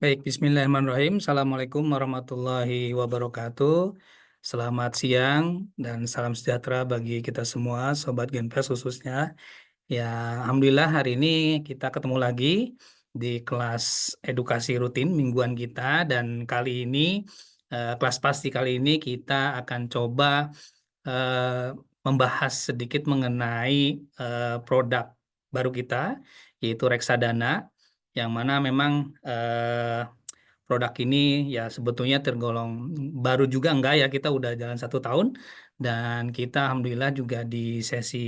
Baik, bismillahirrahmanirrahim. Assalamualaikum warahmatullahi wabarakatuh. Selamat siang dan salam sejahtera bagi kita semua, Sobat Genpes khususnya. Ya, Alhamdulillah hari ini kita ketemu lagi di kelas edukasi rutin mingguan kita dan kali ini, kelas pasti kali ini kita akan coba eh, membahas sedikit mengenai produk baru kita, yaitu Reksadana, yang mana memang produk ini ya sebetulnya tergolong baru juga enggak ya, kita udah jalan 1 tahun dan kita alhamdulillah juga di sesi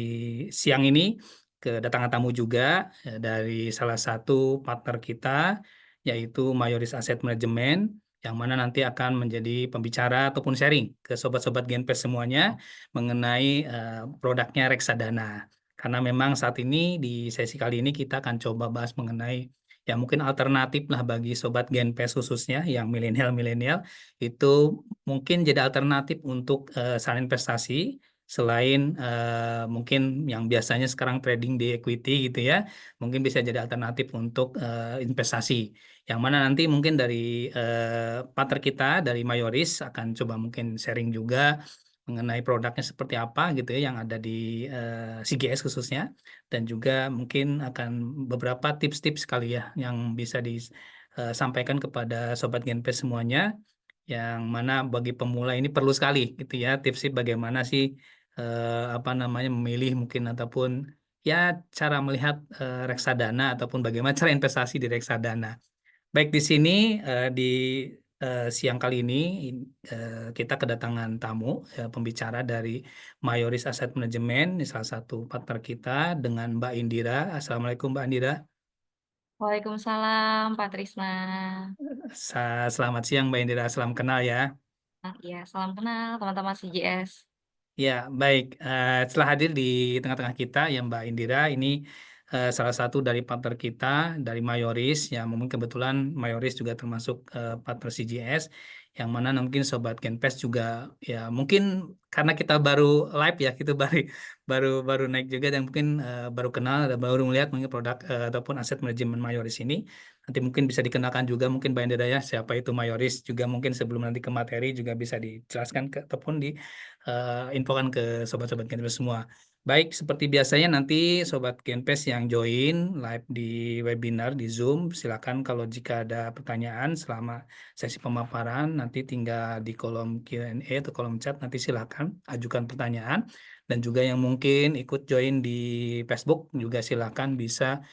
siang ini kedatangan tamu juga dari salah satu partner kita, yaitu Mayoris Asset Management, yang mana nanti akan menjadi pembicara ataupun sharing ke sobat-sobat Genpes semuanya mengenai produknya Reksadana. Karena memang saat ini di sesi kali ini kita akan coba bahas mengenai ya mungkin alternatif lah bagi sobat Genpes khususnya yang milenial-milenial, itu mungkin jadi alternatif untuk saham investasi selain mungkin yang biasanya sekarang trading di equity gitu ya, mungkin bisa jadi alternatif untuk investasi, yang mana nanti mungkin dari partner kita dari Mayoris akan coba mungkin sharing juga mengenai produknya seperti apa gitu ya yang ada di CGS khususnya, dan juga mungkin akan beberapa tips-tips kali ya yang bisa disampaikan kepada Sobat Genpes semuanya, yang mana bagi pemula ini perlu sekali gitu ya tips-tips bagaimana sih apa namanya memilih mungkin ataupun ya cara melihat reksadana ataupun bagaimana cara investasi di reksadana. Baik, di sini di siang kali ini kita kedatangan tamu pembicara dari Mayoris Asset Management, ini salah satu partner kita dengan Mbak Indira. Assalamualaikum Mbak Indira. Waalaikumsalam, Pak Trisna. Selamat siang Mbak Indira, salam kenal ya. Nah, iya, salam kenal teman-teman CJS. Ya, baik. Setelah hadir di tengah-tengah kita ya Mbak Indira, ini salah satu dari partner kita dari Mayoris, yang mungkin kebetulan Mayoris juga termasuk partner CGS, yang mana mungkin Sobat Genpes juga ya mungkin karena kita baru live ya, kita baru baru baru naik juga dan mungkin baru kenal dan baru melihat mungkin produk ataupun aset manajemen Mayoris ini. Nanti mungkin bisa dikenalkan juga mungkin Mbak Indira ya, siapa itu Mayoris juga mungkin sebelum nanti ke materi juga bisa dijelaskan ke, ataupun di infokan ke sobat-sobat Genpes semua. Baik, seperti biasanya nanti sobat Genpes yang join live di webinar di Zoom, silakan kalau jika ada pertanyaan selama sesi pemaparan nanti tinggal di kolom Q&A atau kolom chat, nanti silakan ajukan pertanyaan, dan juga yang mungkin ikut join di Facebook juga silakan bisa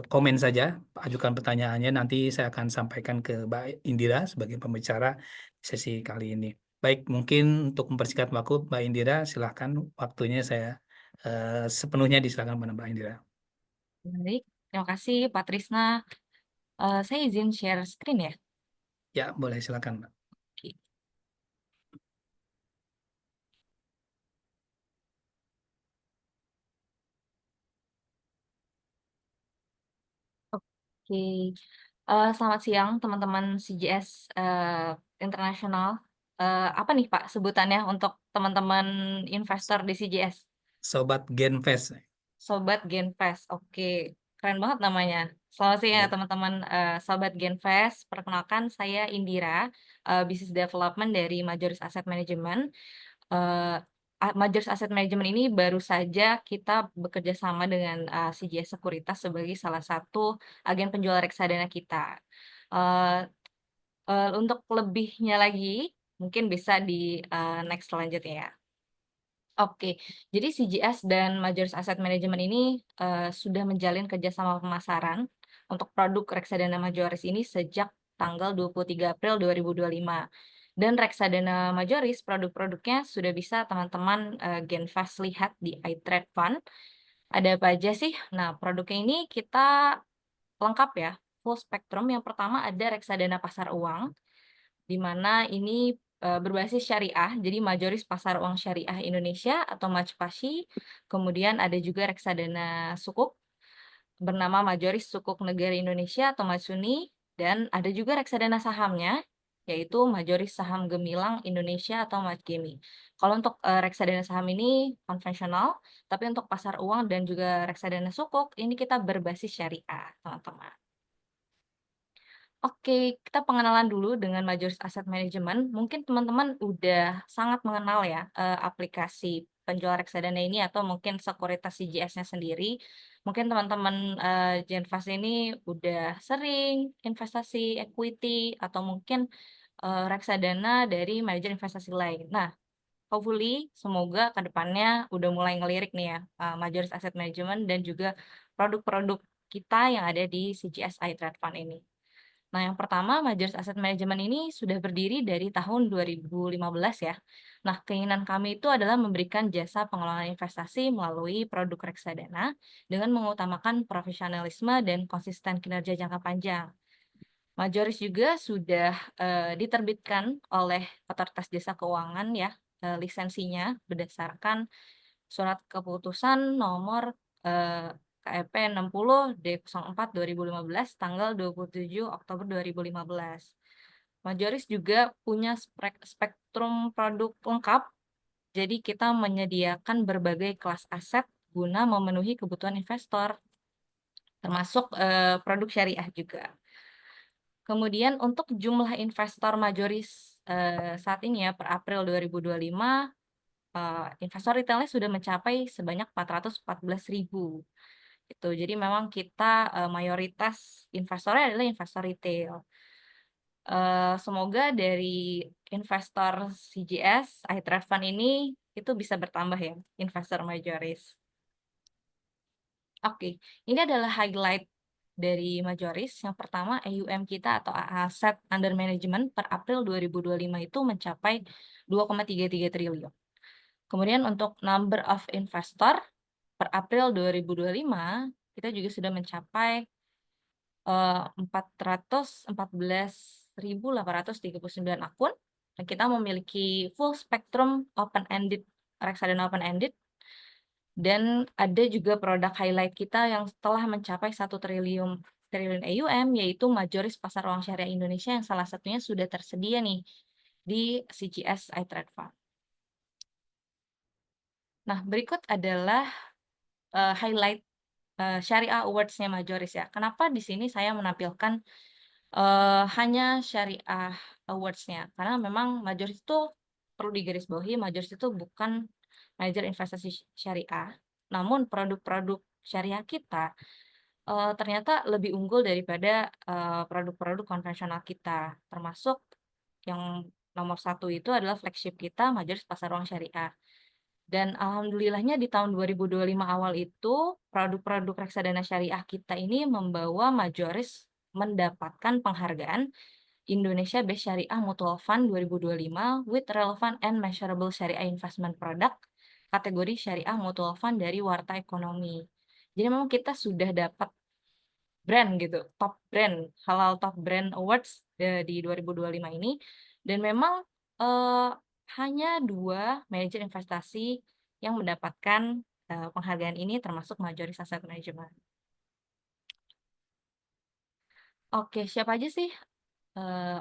komen saja, ajukan pertanyaannya, nanti saya akan sampaikan ke Mbak Indira sebagai pembicara sesi kali ini. Baik, mungkin untuk mempersingkat waktu, Mbak Indira, silakan waktunya saya sepenuhnya diserahkan pada Mbak Indira. Baik, terima kasih Pak Trisna. Saya izin share screen ya. Ya, boleh silakan, Mbak. Oke. Oke. Selamat siang teman-teman CJS Internasional. Apa nih Pak sebutannya untuk teman-teman investor di CJS? Sobat Genfest. Sobat Genfest. Oke, keren banget namanya. Selamat siang ya Ya. teman-teman Sobat Genfest. Perkenalkan saya Indira, Business Development dari Majoris Asset Management. Eh, Majoris Asset Management ini baru saja kita bekerja sama dengan CJS Sekuritas sebagai salah satu agen penjual reksadana kita. Eh, untuk lebihnya lagi, mungkin bisa di next selanjutnya ya. Oke, jadi CGS dan Majoris Asset Management ini sudah menjalin kerjasama pemasaran untuk produk reksadana Majoris ini sejak tanggal 23 April 2025. Dan reksadana Majoris produk-produknya sudah bisa teman-teman Genfast lihat di iTrade Fund. Ada apa aja sih? Nah, produknya ini kita lengkap ya, full spectrum. Yang pertama ada reksadana pasar uang, di mana ini berbasis syariah, jadi Majoris Pasar Uang Syariah Indonesia atau Majpasi. Kemudian ada juga reksadana sukuk bernama Majoris Sukuk Negara Indonesia atau Matsuni, dan ada juga reksadana sahamnya yaitu Majoris Saham Gemilang Indonesia atau Majgemi. Kalau untuk reksadana saham ini konvensional, tapi untuk pasar uang dan juga reksadana sukuk ini kita berbasis syariah, teman-teman. Oke, kita pengenalan dulu dengan Majoris Asset Management. Mungkin teman-teman udah sangat mengenal ya, aplikasi penjual reksadana ini atau mungkin sekuritas CGS-nya sendiri. Mungkin teman-teman, Genfast ini udah sering investasi equity atau mungkin, reksadana dari manajer investasi lain. Nah, hopefully semoga ke depannya udah mulai ngelirik nih ya, Majoris Asset Management dan juga produk-produk kita yang ada di CGS iTrade Fund ini. Nah, yang pertama, Majelis Aset Manajemen ini sudah berdiri dari tahun 2015 ya. Nah, keinginan kami itu adalah memberikan jasa pengelolaan investasi melalui produk reksadana dengan mengutamakan profesionalisme dan konsisten kinerja jangka panjang. Majoris juga sudah diterbitkan oleh Otoritas Jasa Keuangan ya, lisensinya berdasarkan Surat Keputusan Nomor KEP 60 D04 2015 tanggal 27 Oktober 2015. Majoris juga punya spektrum produk lengkap, jadi kita menyediakan berbagai kelas aset guna memenuhi kebutuhan investor, termasuk produk syariah juga. Kemudian untuk jumlah investor Majoris saat ini ya per April 2025, investor retailnya sudah mencapai sebanyak 414.000 gitu. Jadi memang kita, mayoritas investornya adalah investor retail. Semoga dari investor CGS, iTrade Fund ini itu bisa bertambah ya, investor majoris. Oke, ini adalah highlight dari majoris. Yang pertama, AUM kita atau Asset Under Management per April 2025 itu mencapai 2,33 triliun. Kemudian untuk number of investor per April 2025, kita juga sudah mencapai 414.839 akun, dan kita memiliki full spectrum open-ended, reksadana open-ended, dan ada juga produk highlight kita yang telah mencapai 1 triliun AUM, yaitu Majoris Pasar Uang Syariah Indonesia yang salah satunya sudah tersedia nih di CGS iTrade Fund. Nah, berikut adalah highlight Syariah Awards-nya Majoris ya. Kenapa di sini saya menampilkan hanya Syariah Awards-nya? Karena memang Majoris itu perlu digarisbawahi, Majoris itu bukan manajer investasi syariah, namun produk-produk syariah kita ternyata lebih unggul daripada produk-produk konvensional kita, termasuk yang nomor satu itu adalah flagship kita, Majoris Pasar Uang Syariah. Dan alhamdulillahnya di tahun 2025 awal itu, produk-produk reksadana syariah kita ini membawa Majoris mendapatkan penghargaan Indonesia Best Syariah Mutual Fund 2025 with Relevant and Measurable Syariah Investment Product kategori Syariah Mutual Fund dari Warta Ekonomi. Jadi memang kita sudah dapat brand gitu, top brand, Halal Top Brand Awards di 2025 ini. Dan memang eh, hanya 2 manajer investasi yang mendapatkan penghargaan ini termasuk Majoris Asset Management. Oke, siapa aja sih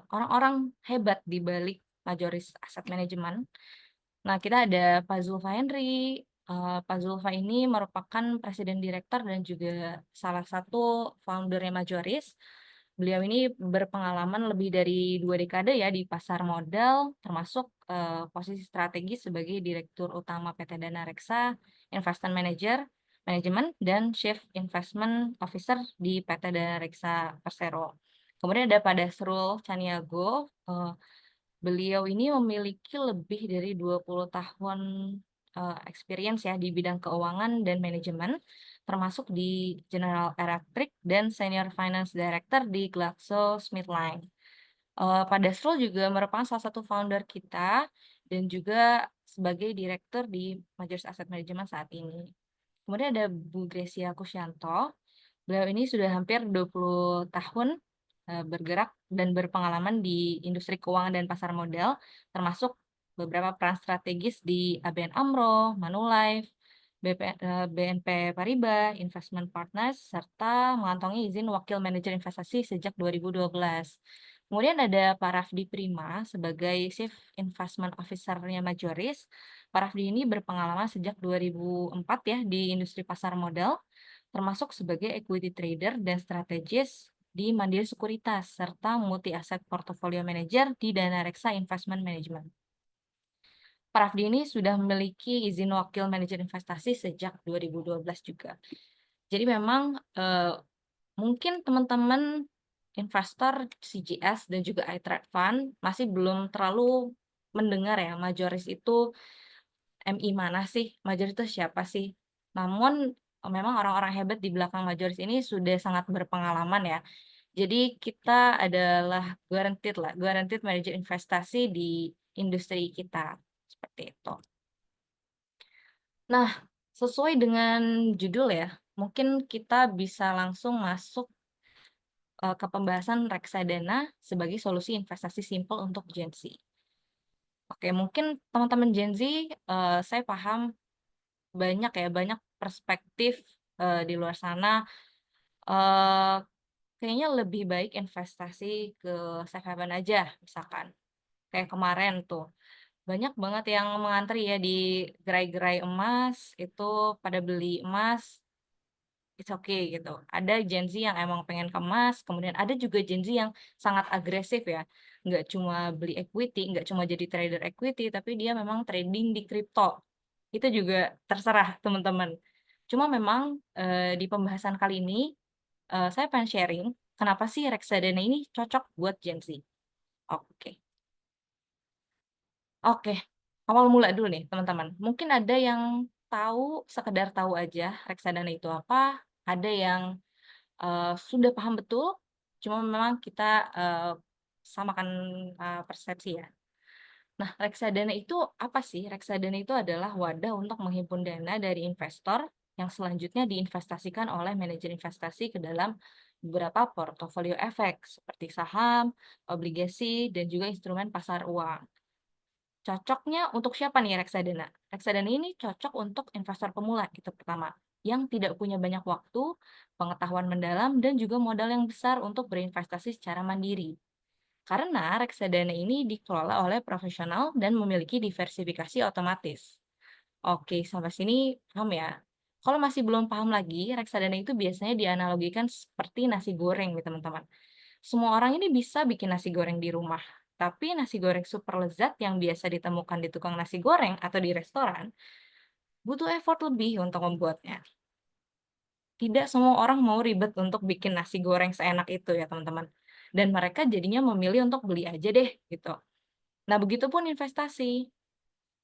orang-orang hebat di balik Majoris Asset Management? Nah, kita ada Pak Zulfa Henry. Pak Zulfa ini merupakan presiden direktur dan juga salah satu foundernya Majoris. Beliau ini berpengalaman lebih dari 2 dekade ya di pasar modal, termasuk posisi strategis sebagai Direktur Utama PT Dana Reksa, Investment Manager, Manajemen, dan Chief Investment Officer di PT Dana Reksa Persero. Kemudian ada Pak Dasrul Caniago. Beliau ini memiliki lebih dari 20 tahun experience ya di bidang keuangan dan manajemen, termasuk di General Electric dan Senior Finance Director di GlaxoSmithKline. Pak Dasrul juga merupakan salah satu founder kita dan juga sebagai direktur di Majoris Asset Management saat ini. Kemudian ada Bu Gresia Kusyanto. Beliau ini sudah hampir 20 tahun bergerak dan berpengalaman di industri keuangan dan pasar modal, termasuk beberapa peran strategis di ABN AMRO, Manulife, BNP Paribas, Investment Partners, serta mengantongi izin wakil manajer investasi sejak 2012. Kemudian ada Pak Rafdi Prima sebagai Chief Investment Officer-nya Majoris. Pak Rafdi ini berpengalaman sejak 2004 ya di industri pasar modal, termasuk sebagai equity trader dan strategis di Mandiri Sekuritas, serta Multi Asset Portfolio Manager di Dana Reksa Investment Management. Prafdi ini sudah memiliki izin wakil manajer investasi sejak 2012 juga. Jadi memang mungkin teman-teman investor CGS dan juga iTrade Fund masih belum terlalu mendengar ya, Majoris itu MI mana sih? Majoris itu siapa sih? Namun memang orang-orang hebat di belakang Majoris ini sudah sangat berpengalaman ya. Jadi kita adalah guaranteed manajer investasi di industri kita. Seperti itu. Nah, sesuai dengan judul ya, mungkin kita bisa langsung masuk ke pembahasan reksadana sebagai solusi investasi simpel untuk Gen Z. Oke, mungkin teman-teman Gen Z, saya paham banyak perspektif di luar sana. eh, Kayaknya lebih baik investasi ke safe haven aja, misalkan. Kayak kemarin tuh, banyak banget yang mengantri ya di gerai-gerai emas, itu pada beli emas. It's okay gitu. Ada Gen Z yang emang pengen kemas, kemudian ada juga Gen Z yang sangat agresif ya. Nggak cuma beli equity, nggak cuma jadi trader equity, tapi dia memang trading di kripto. Itu juga terserah teman-teman. Cuma memang di pembahasan kali ini saya pengen sharing kenapa sih reksadana ini cocok buat Gen Z. Oke. Oke, awal mula dulu nih teman-teman. Mungkin ada yang tahu, sekedar tahu aja reksadana itu apa, ada yang sudah paham betul, cuma memang kita, samakan, persepsi ya. Nah, reksadana itu apa sih? Reksadana itu adalah wadah untuk menghimpun dana dari investor yang selanjutnya diinvestasikan oleh manajer investasi ke dalam beberapa portofolio efek seperti saham, obligasi, dan juga instrumen pasar uang. Cocoknya untuk siapa nih reksadana? Reksadana ini cocok untuk investor pemula itu pertama, yang tidak punya banyak waktu, pengetahuan mendalam, dan juga modal yang besar untuk berinvestasi secara mandiri. Karena reksadana ini dikelola oleh profesional dan memiliki diversifikasi otomatis. Oke, sampai sini paham ya? Kalau masih belum paham lagi, reksadana itu biasanya dianalogikan seperti nasi goreng nih teman-teman. Semua orang ini bisa bikin nasi goreng di rumah, tapi nasi goreng super lezat yang biasa ditemukan di tukang nasi goreng atau di restoran, butuh effort lebih untuk membuatnya. Tidak semua orang mau ribet untuk bikin nasi goreng seenak itu ya teman-teman. Dan mereka jadinya memilih untuk beli aja deh gitu. Nah, begitupun investasi.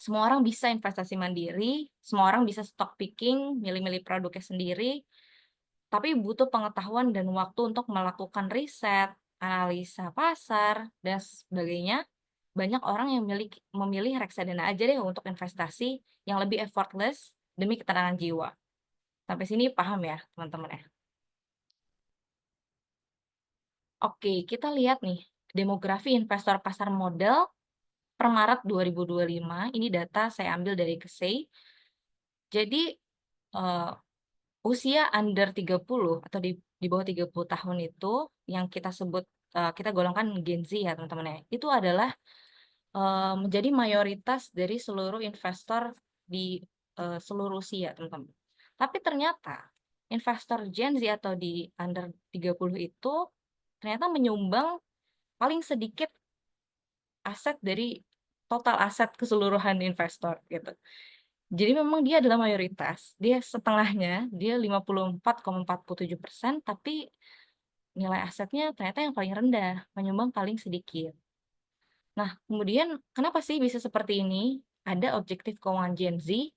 Semua orang bisa investasi mandiri, semua orang bisa stock picking, milih-milih produknya sendiri, tapi butuh pengetahuan dan waktu untuk melakukan riset, analisa pasar, dan sebagainya. Banyak orang yang memilih reksadana aja deh untuk investasi yang lebih effortless demi ketenangan jiwa. Sampai sini paham ya, teman-teman ya? Oke, kita lihat nih, demografi investor pasar modal per Maret 2025, ini data saya ambil dari Kesei. Jadi, eh, usia under 30 atau di bawah 30 tahun itu yang kita sebut kita golongkan Gen Z ya teman-teman ya. Itu adalah menjadi mayoritas dari seluruh investor di seluruh usia teman-teman. Tapi ternyata investor Gen Z atau di under 30 itu ternyata menyumbang paling sedikit aset dari total aset keseluruhan investor gitu. Jadi memang dia adalah mayoritas, dia setengahnya, dia 54,47%, tapi nilai asetnya ternyata yang paling rendah, menyumbang paling sedikit. Nah, kemudian kenapa sih bisa seperti ini? Ada objektif keuangan Gen Z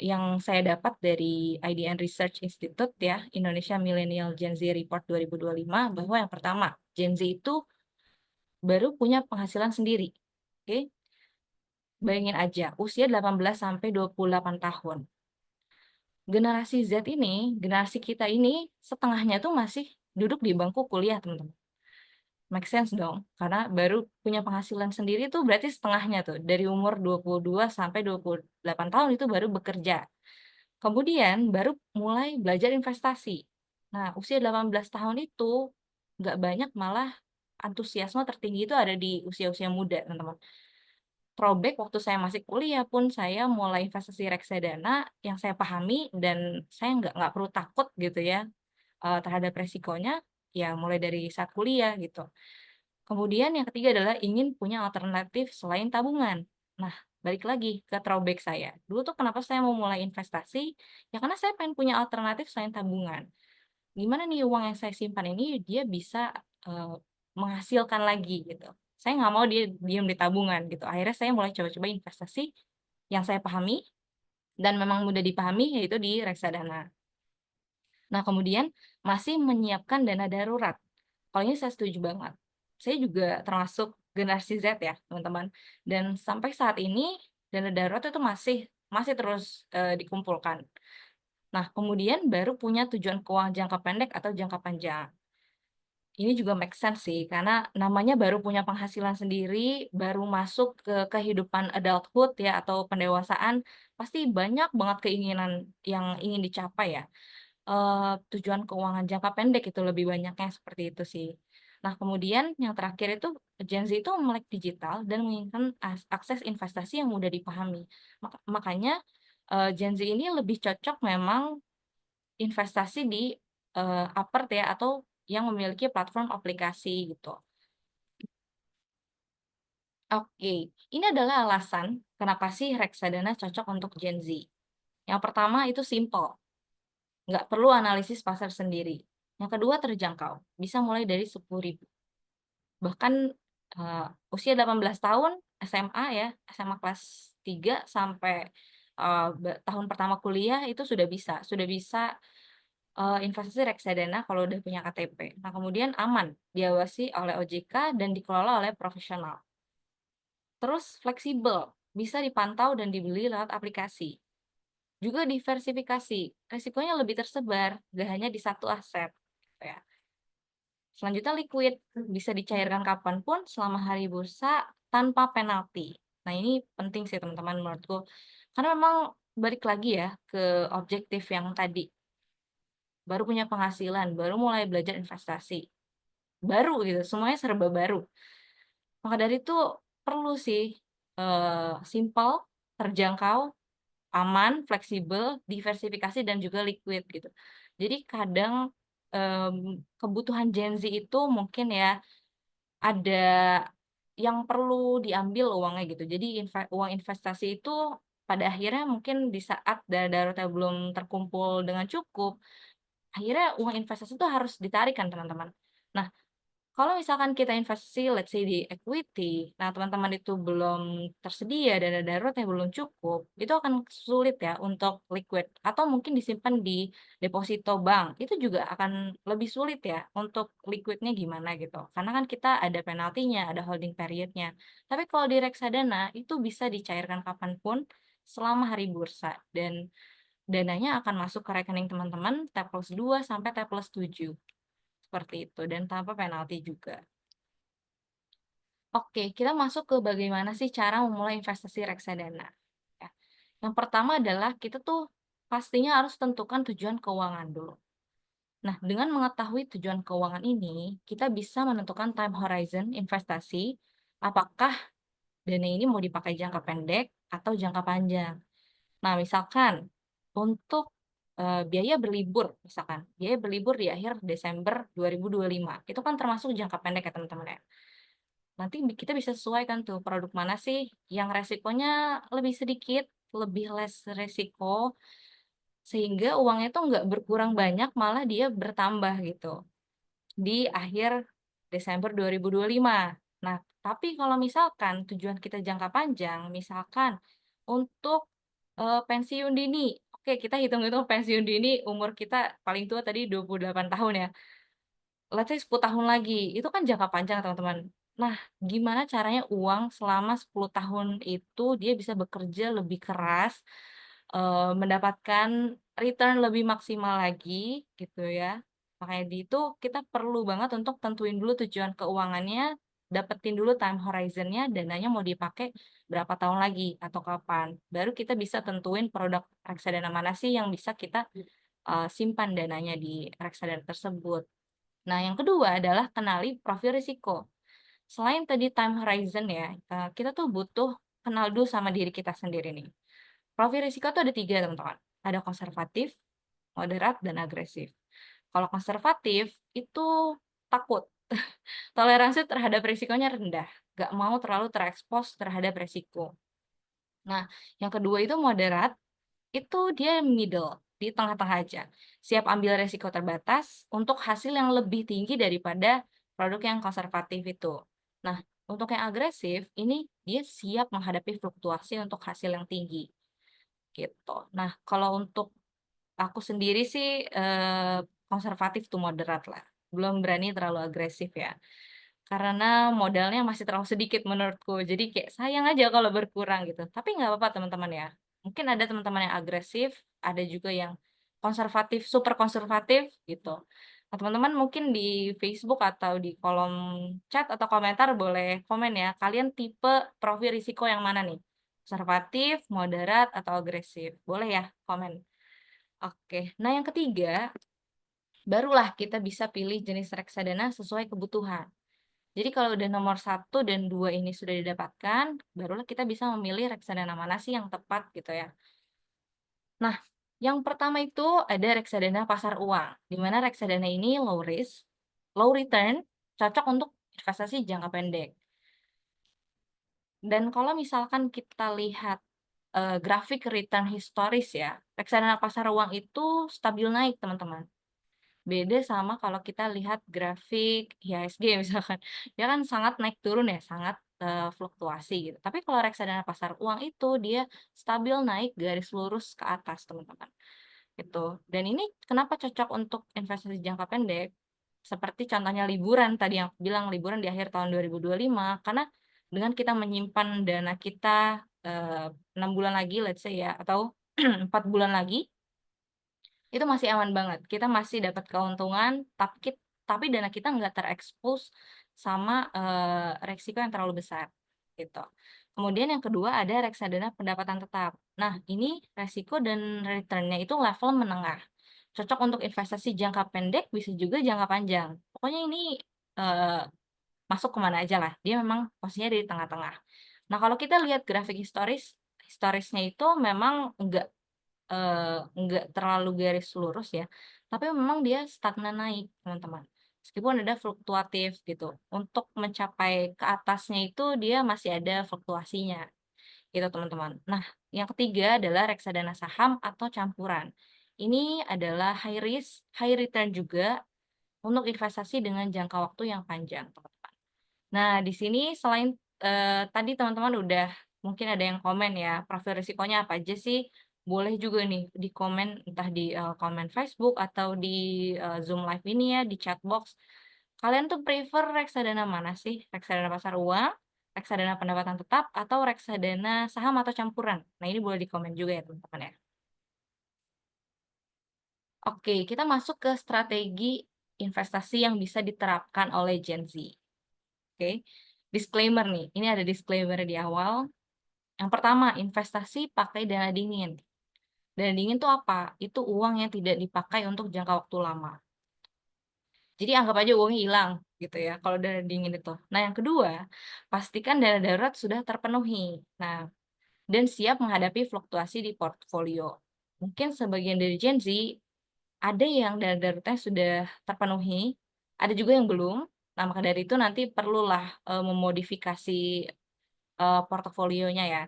yang saya dapat dari IDN Research Institute ya, Indonesia Millennial Gen Z Report 2025, bahwa yang pertama, Gen Z itu baru punya penghasilan sendiri. Oke, bayangin aja, usia 18 sampai 28 tahun. Generasi Z ini, generasi kita ini, setengahnya tuh masih duduk di bangku kuliah, teman-teman. Make sense dong, karena baru punya penghasilan sendiri tuh berarti setengahnya tuh, dari umur 22 sampai 28 tahun itu baru bekerja. Kemudian baru mulai belajar investasi. Nah, usia 18 tahun itu nggak banyak, malah antusiasme tertinggi itu ada di usia-usia muda, teman-teman. Throwback waktu saya masih kuliah pun saya mulai investasi reksadana yang saya pahami dan saya nggak perlu takut gitu ya terhadap resikonya. ya mulai dari saat kuliah gitu. Kemudian yang ketiga adalah ingin punya alternatif selain tabungan. Nah, balik lagi ke throwback saya. Dulu tuh kenapa saya mau mulai investasi? Ya karena saya pengen punya alternatif selain tabungan. Gimana nih uang yang saya simpan ini dia bisa, eee, menghasilkan lagi gitu. Saya nggak mau dia diam di tabungan gitu. Akhirnya saya mulai coba-coba investasi yang saya pahami dan memang mudah dipahami yaitu di reksadana. Nah, kemudian masih menyiapkan dana darurat. Kalau ini saya setuju banget. Saya juga termasuk generasi Z ya, teman-teman. Dan sampai saat ini dana darurat itu masih masih terus, dikumpulkan. Nah, kemudian baru punya tujuan keuangan jangka pendek atau jangka panjang. Ini juga make sense sih, karena namanya baru punya penghasilan sendiri, baru masuk ke kehidupan adulthood ya atau pendewasaan, pasti banyak banget keinginan yang ingin dicapai ya. Tujuan keuangan jangka pendek itu lebih banyaknya seperti itu sih. Nah, kemudian yang terakhir itu Gen Z itu melek digital dan menginginkan akses investasi yang mudah dipahami. Makanya, Gen Z ini lebih cocok memang investasi di, Upwork ya atau yang memiliki platform aplikasi gitu. Oke, ini adalah alasan kenapa sih reksadana cocok untuk Gen Z. Yang pertama itu simple. Nggak perlu analisis pasar sendiri. Yang kedua terjangkau, bisa mulai dari 10.000. Bahkan, usia 18 tahun SMA ya, SMA kelas 3 sampai, tahun pertama kuliah itu sudah bisa, investasi reksadana kalau udah punya KTP. Nah, kemudian aman, diawasi oleh OJK dan dikelola oleh profesional. Terus fleksibel, bisa dipantau dan dibeli lewat aplikasi. Juga diversifikasi, resikonya lebih tersebar, gak hanya di satu aset, gitu ya. Selanjutnya liquid, bisa dicairkan kapan pun selama hari bursa tanpa penalti. Nah, ini penting sih teman-teman menurutku. Karena memang balik lagi ya ke objektif yang tadi, baru punya penghasilan, baru mulai belajar investasi. Baru gitu, semuanya serba baru. Maka dari itu perlu sih, simpel, terjangkau, aman, fleksibel, diversifikasi, dan juga liquid gitu. Jadi kadang, kebutuhan Gen Z itu mungkin ya, ada yang perlu diambil uangnya gitu. Jadi uang investasi itu pada akhirnya mungkin di saat dana daruratnya belum terkumpul dengan cukup, akhirnya uang investasi itu harus ditarik kan teman-teman. Nah, kalau misalkan kita investasi let's say di equity, nah teman-teman itu belum tersedia, dana daruratnya belum cukup, itu akan sulit ya untuk liquid atau mungkin disimpan di deposito bank, itu juga akan lebih sulit ya untuk liquidnya gimana gitu. Karena kan kita ada penaltinya, ada holding periodnya. Tapi kalau di reksadana itu bisa dicairkan kapan pun selama hari bursa dan dananya akan masuk ke rekening teman-teman T+2 sampai T+7. Seperti itu dan tanpa penalti juga. Oke, kita masuk ke bagaimana sih cara memulai investasi reksadana. Ya. Yang pertama adalah kita tuh pastinya harus tentukan tujuan keuangan dulu. Nah, dengan mengetahui tujuan keuangan ini, kita bisa menentukan time horizon investasi, apakah dana ini mau dipakai jangka pendek atau jangka panjang. Nah, misalkan untuk biaya berlibur, misalkan biaya berlibur di akhir Desember 2025, itu kan termasuk jangka pendek ya teman-teman ya. Nanti kita bisa sesuaikan tuh produk mana sih yang resikonya lebih sedikit, lebih less resiko, sehingga uangnya tuh nggak berkurang banyak, malah dia bertambah gitu di akhir Desember 2025. Nah, tapi kalau misalkan tujuan kita jangka panjang, misalkan untuk, pensiun dini, oke kita hitung-hitung pensiun dini umur kita paling tua tadi 28 tahun ya. Let's say 10 tahun lagi, itu kan jangka panjang teman-teman. Nah, gimana caranya uang selama 10 tahun itu dia bisa bekerja lebih keras, mendapatkan return lebih maksimal lagi gitu ya. Makanya di itu kita perlu banget untuk tentuin dulu tujuan keuangannya, dapetin dulu time horizon-nya, dananya mau dipakai berapa tahun lagi atau kapan. Baru kita bisa tentuin produk reksadana mana sih yang bisa kita, simpan dananya di reksadana tersebut. Nah, yang kedua adalah kenali profil risiko. Selain tadi time horizon ya, kita tuh butuh kenal dulu sama diri kita sendiri nih. Profil risiko tuh ada 3 teman-teman. Ada konservatif, moderat, dan agresif. Kalau konservatif itu takut, toleransi terhadap risikonya rendah, nggak mau terlalu terekspos terhadap resiko. Nah, yang kedua itu moderat, itu dia middle, di tengah-tengah aja. Siap ambil resiko terbatas untuk hasil yang lebih tinggi daripada produk yang konservatif itu. Nah, untuk yang agresif, ini dia siap menghadapi fluktuasi untuk hasil yang tinggi, gitu. Nah, kalau untuk aku sendiri sih, konservatif tuh moderat lah, belum berani terlalu agresif ya. Karena modalnya masih terlalu sedikit menurutku, jadi kayak sayang aja kalau berkurang gitu. Tapi nggak apa-apa teman-teman ya, mungkin ada teman-teman yang agresif, ada juga yang konservatif, super konservatif gitu. Nah, teman-teman mungkin di Facebook atau di kolom chat atau komentar boleh komen ya, kalian tipe profil risiko yang mana nih? Konservatif, moderat, atau agresif? Boleh ya komen. Oke, nah yang ketiga, barulah kita bisa pilih jenis reksadana sesuai kebutuhan. Jadi kalau udah nomor satu dan 2 ini sudah didapatkan, barulah kita bisa memilih reksadana mana sih yang tepat gitu ya. Nah, yang pertama itu ada reksadana pasar uang, di mana reksadana ini low risk, low return, cocok untuk investasi jangka pendek. Dan kalau misalkan kita lihat grafik return historis ya, reksadana pasar uang itu stabil naik teman-teman. Beda sama kalau kita lihat grafik IHSG misalkan, dia kan sangat naik turun ya, sangat, fluktuasi gitu. Tapi kalau reksadana pasar uang itu dia stabil naik garis lurus ke atas teman-teman, gitu. Dan ini kenapa cocok untuk investasi jangka pendek, seperti contohnya liburan tadi yang aku bilang, liburan di akhir tahun 2025, karena dengan kita menyimpan dana kita, 6 bulan lagi let's say ya, atau 4 bulan lagi itu masih aman banget. Kita masih dapat keuntungan, tapi dana kita nggak terekspos sama, resiko yang terlalu besar, gitu. Kemudian yang kedua ada reksadana pendapatan tetap. Nah, ini resiko dan return-nya itu level menengah. Cocok untuk investasi jangka pendek, bisa juga jangka panjang. Pokoknya ini, eee, masuk kemana aja lah, dia memang posisinya di tengah-tengah. Nah, kalau kita lihat grafik historisnya itu memang enggak terlalu garis lurus ya, tapi memang dia stagnan naik, teman-teman. Meskipun ada fluktuatif gitu, untuk mencapai ke atasnya itu dia masih ada fluktuasinya, gitu teman-teman. Nah, yang ketiga adalah reksadana saham atau campuran. Ini adalah high risk, high return juga untuk investasi dengan jangka waktu yang panjang, teman-teman. Nah, di sini selain, tadi teman-teman udah mungkin ada yang komen ya, profil risikonya apa aja sih? Boleh juga nih di komen, entah di, komen Facebook atau di, Zoom Live ini ya, di chat box. Kalian tuh prefer reksadana mana sih? Reksadana pasar uang, reksadana pendapatan tetap, atau reksadana saham atau campuran? Nah, ini boleh di komen juga ya, teman-teman ya. Oke, kita masuk ke strategi investasi yang bisa diterapkan oleh Gen Z. Oke, disclaimer nih, ini ada disclaimer di awal. Yang pertama, investasi pakai dana dingin. Dana dingin itu apa? Itu uang yang tidak dipakai untuk jangka waktu lama. Jadi anggap aja uangnya hilang gitu ya, kalau dana dingin itu. Nah, yang kedua, pastikan dana darurat sudah terpenuhi. Nah, dan siap menghadapi fluktuasi di portfolio. Mungkin sebagian dari Gen Z, ada yang dana daruratnya sudah terpenuhi, ada juga yang belum. Nah, maka dari itu nanti perlulah memodifikasi portofolionya ya.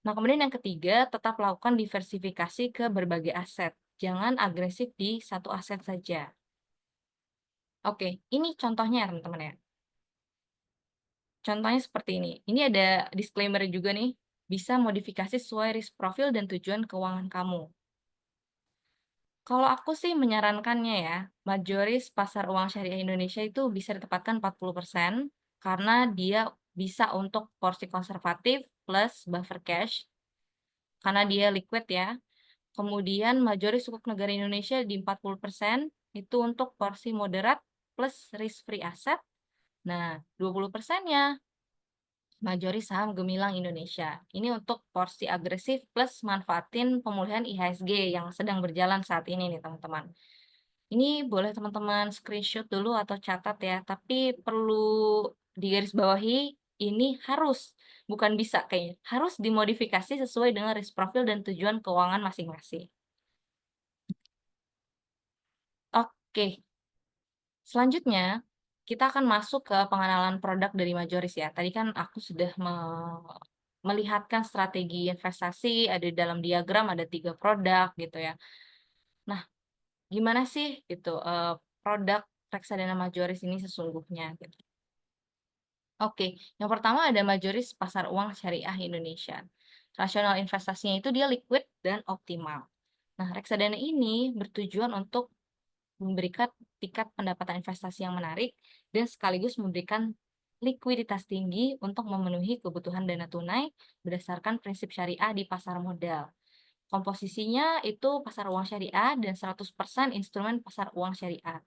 Nah, kemudian yang ketiga, tetap lakukan diversifikasi ke berbagai aset. Jangan agresif di satu aset saja. Oke, ini contohnya ya teman-teman ya. Contohnya seperti ini. Ini ada disclaimer juga nih. Bisa modifikasi sesuai risk profil dan tujuan keuangan kamu. Kalau aku sih menyarankannya ya, majoris pasar uang syariah Indonesia itu bisa ditempatkan 40% karena dia bisa untuk porsi konservatif plus buffer cash karena dia liquid ya. Kemudian majoris sukuk negara Indonesia di 40% itu untuk porsi moderat plus risk free asset. Nah, 20%-nya majoris saham gemilang Indonesia. Ini untuk porsi agresif plus manfaatin pemulihan IHSG yang sedang berjalan saat ini nih teman-teman. Ini boleh teman-teman screenshot dulu atau catat ya, tapi perlu digarisbawahi ini harus, bukan bisa kayaknya, harus dimodifikasi sesuai dengan risk profile dan tujuan keuangan masing-masing. Oke, selanjutnya kita akan masuk ke pengenalan produk dari Majoris ya. Tadi kan aku sudah melihatkan strategi investasi, ada di dalam diagram ada 3 produk gitu ya. Nah, gimana sih gitu, produk reksadana Majoris ini sesungguhnya gitu? Oke, yang pertama ada Majoris Pasar Uang Syariah Indonesia. Rasional investasinya itu dia liquid dan optimal. Nah, reksadana ini bertujuan untuk memberikan tingkat pendapatan investasi yang menarik dan sekaligus memberikan likuiditas tinggi untuk memenuhi kebutuhan dana tunai berdasarkan prinsip syariah di pasar modal. Komposisinya itu pasar uang syariah dan 100% instrumen pasar uang syariah.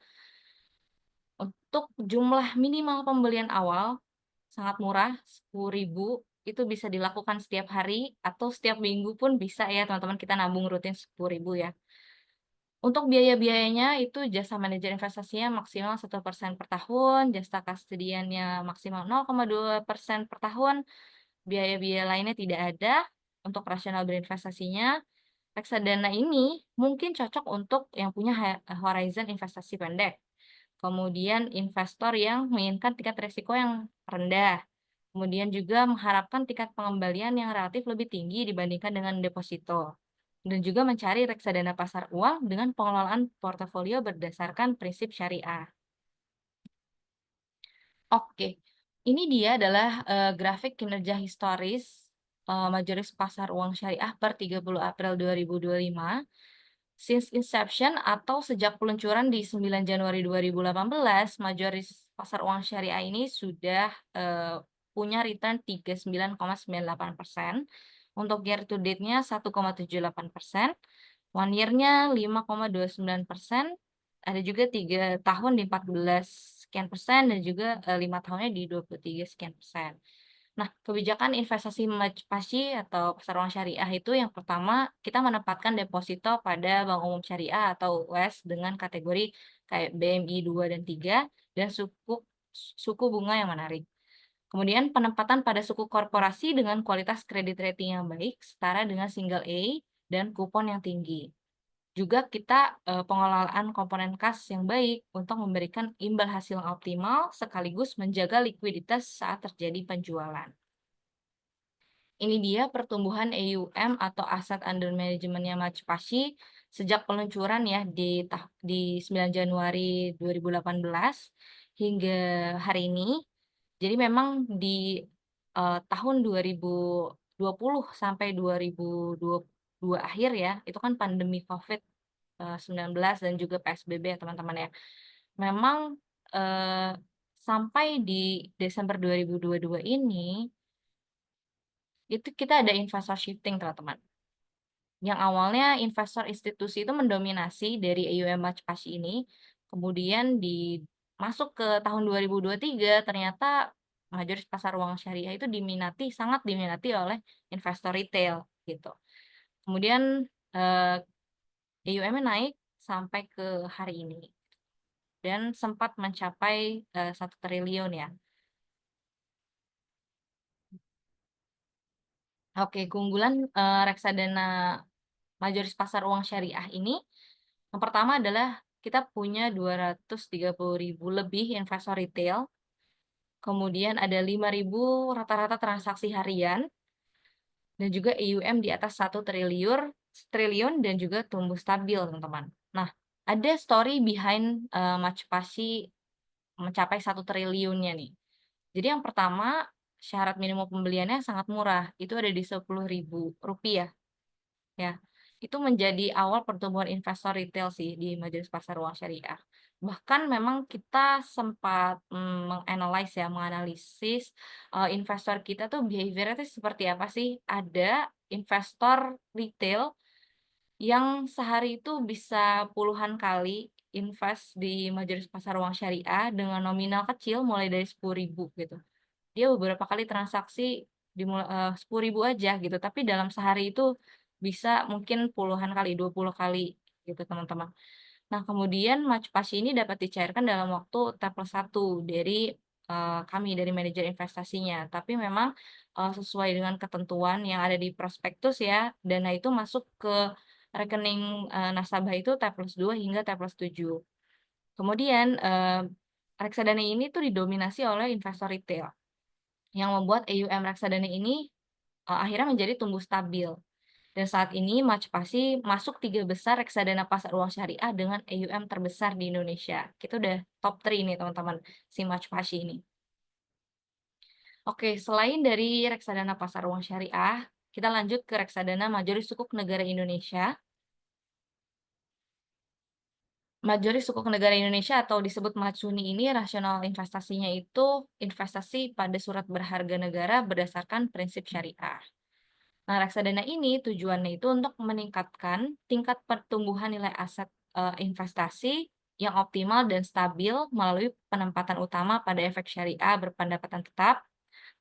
Untuk jumlah minimal pembelian awal sangat murah, 10.000 itu bisa dilakukan setiap hari atau setiap minggu pun bisa ya teman-teman, kita nabung rutin 10.000 ya. Untuk biaya-biayanya itu jasa manajer investasinya maksimal 1% per tahun, jasa kastodiannya maksimal 0,2% per tahun, biaya-biaya lainnya tidak ada. Untuk rasional berinvestasinya, reksadana ini mungkin cocok untuk yang punya horizon investasi pendek. Kemudian investor yang menginginkan tingkat risiko yang rendah. Kemudian juga mengharapkan tingkat pengembalian yang relatif lebih tinggi dibandingkan dengan deposito. Dan juga mencari reksadana pasar uang dengan pengelolaan portofolio berdasarkan prinsip syariah. Oke, ini dia adalah grafik kinerja historis Majelis Pasar Uang Syariah per 30 April 2025. Since inception atau sejak peluncuran di 9 Januari 2018, Majoris Pasar Uang Syariah ini sudah punya return 39,98%. Untuk year to date-nya 1,78%, one year-nya 5,29%, ada juga 3 tahun di 14 sekian persen dan juga 5 tahunnya di 23 sekian persen. Nah, kebijakan investasi Majpasyi atau pasar uang syariah itu yang pertama, kita menempatkan deposito pada Bank Umum Syariah atau UAS dengan kategori kayak BMI 2 dan 3 dan suku bunga yang menarik. Kemudian penempatan pada suku korporasi dengan kualitas kredit rating yang baik setara dengan single A dan kupon yang tinggi. Juga kita pengelolaan komponen kas yang baik untuk memberikan imbal hasil yang optimal sekaligus menjaga likuiditas saat terjadi penjualan. Ini dia pertumbuhan AUM atau aset under manajemennya Majpasyi sejak peluncuran ya di 9 Januari 2018 hingga hari ini. Jadi memang di tahun 2020 sampai 2022 akhir ya, itu kan pandemi COVID-19 dan juga PSBB ya teman-teman ya. Memang sampai di Desember 2022 ini itu kita ada investor shifting, teman-teman. Yang awalnya investor institusi itu mendominasi dari AUM Majpasyi ini, kemudian masuk ke tahun 2023 ternyata majelis pasar uang syariah itu sangat diminati oleh investor retail gitu. Kemudian AUM-nya naik sampai ke hari ini dan sempat mencapai 1 triliun ya. Oke, keunggulan reksadana majelis pasar uang syariah ini, yang pertama adalah kita punya 230.000 lebih investor retail, kemudian ada 5.000 rata-rata transaksi harian, dan juga AUM di atas 1 triliun dan juga tumbuh stabil, teman-teman. Nah, ada story behind Majpasyi mencapai 1 triliunnya nih. Jadi yang pertama, syarat minimum pembeliannya sangat murah, itu ada di Rp10.000 ya. Itu menjadi awal pertumbuhan investor retail sih di Majelis Pasar Uang Syariah. Bahkan memang kita sempat menganalisis investor kita tuh behavior-nya tuh seperti apa sih. Ada investor retail yang sehari itu bisa puluhan kali invest di Majelis Pasar Uang Syariah dengan nominal kecil mulai dari 10.000 gitu. Dia beberapa kali transaksi 10.000 aja gitu, tapi dalam sehari itu bisa mungkin puluhan kali, 20 kali gitu, teman-teman. Nah, kemudian Majpasyi ini dapat dicairkan dalam waktu T+1 dari kami, dari manajer investasinya. Tapi memang sesuai dengan ketentuan yang ada di prospektus ya, dana itu masuk ke rekening nasabah itu T+2 hingga T+7. Kemudian, reksadana ini tuh didominasi oleh investor retail, yang membuat AUM reksadana ini, akhirnya menjadi tumbuh stabil. Dan saat ini Majpahsi masuk 3 besar reksadana pasar uang syariah dengan AUM terbesar di Indonesia. Kita udah top 3 nih teman-teman, si Majpahsi ini. Oke, selain dari reksadana pasar uang syariah, kita lanjut ke reksadana majelis sukuk negara Indonesia. Majelis Sukuk Negara Indonesia atau disebut Matsuni ini rasional investasinya itu investasi pada surat berharga negara berdasarkan prinsip syariah. Nah, reksadana ini tujuannya itu untuk meningkatkan tingkat pertumbuhan nilai aset investasi yang optimal dan stabil melalui penempatan utama pada efek syariah berpendapatan tetap,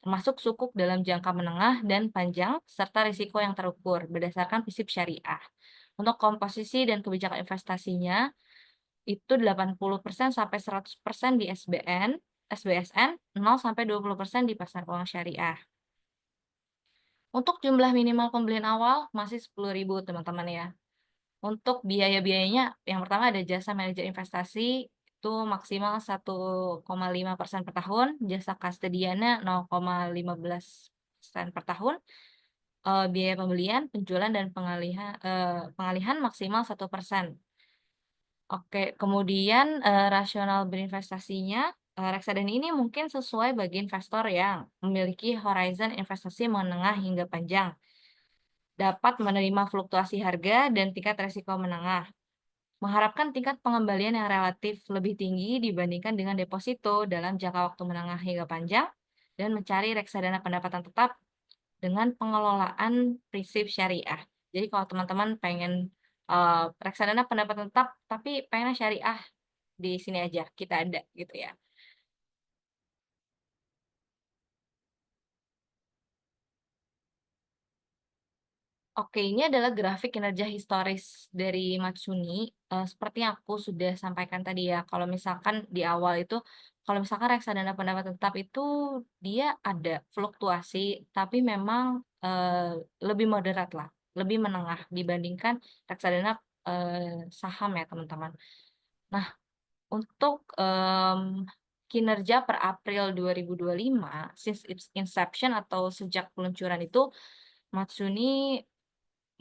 termasuk sukuk dalam jangka menengah dan panjang, serta risiko yang terukur berdasarkan prinsip syariah. Untuk komposisi dan kebijakan investasinya, itu 80% sampai 100% di SBSN, 0 sampai 20% di pasar uang syariah. Untuk jumlah minimal pembelian awal masih 10.000 teman-teman ya. Untuk biaya-biayanya, yang pertama ada jasa manajer investasi, itu maksimal 1,5% per tahun, jasa kastediannya 0,15% per tahun, biaya pembelian, penjualan, dan pengalihan maksimal 1%. Oke, kemudian, rasional berinvestasinya, reksadana ini mungkin sesuai bagi investor yang memiliki horizon investasi menengah hingga panjang, dapat menerima fluktuasi harga dan tingkat resiko menengah, mengharapkan tingkat pengembalian yang relatif lebih tinggi dibandingkan dengan deposito dalam jangka waktu menengah hingga panjang, dan mencari reksadana pendapatan tetap dengan pengelolaan prinsip syariah. Jadi kalau teman-teman pengen, reksadana pendapatan tetap tapi pengennya syariah, di sini aja, kita ada, gitu ya. Oke, ini adalah grafik kinerja historis dari Matsuni. Seperti yang aku sudah sampaikan tadi ya, kalau misalkan di awal itu, kalau misalkan reksadana pendapatan tetap itu dia ada fluktuasi, tapi memang, lebih moderat lah, lebih menengah dibandingkan reksadana, saham ya, teman-teman. Nah, untuk, kinerja per April 2025, since its inception atau sejak peluncuran itu, Matsuni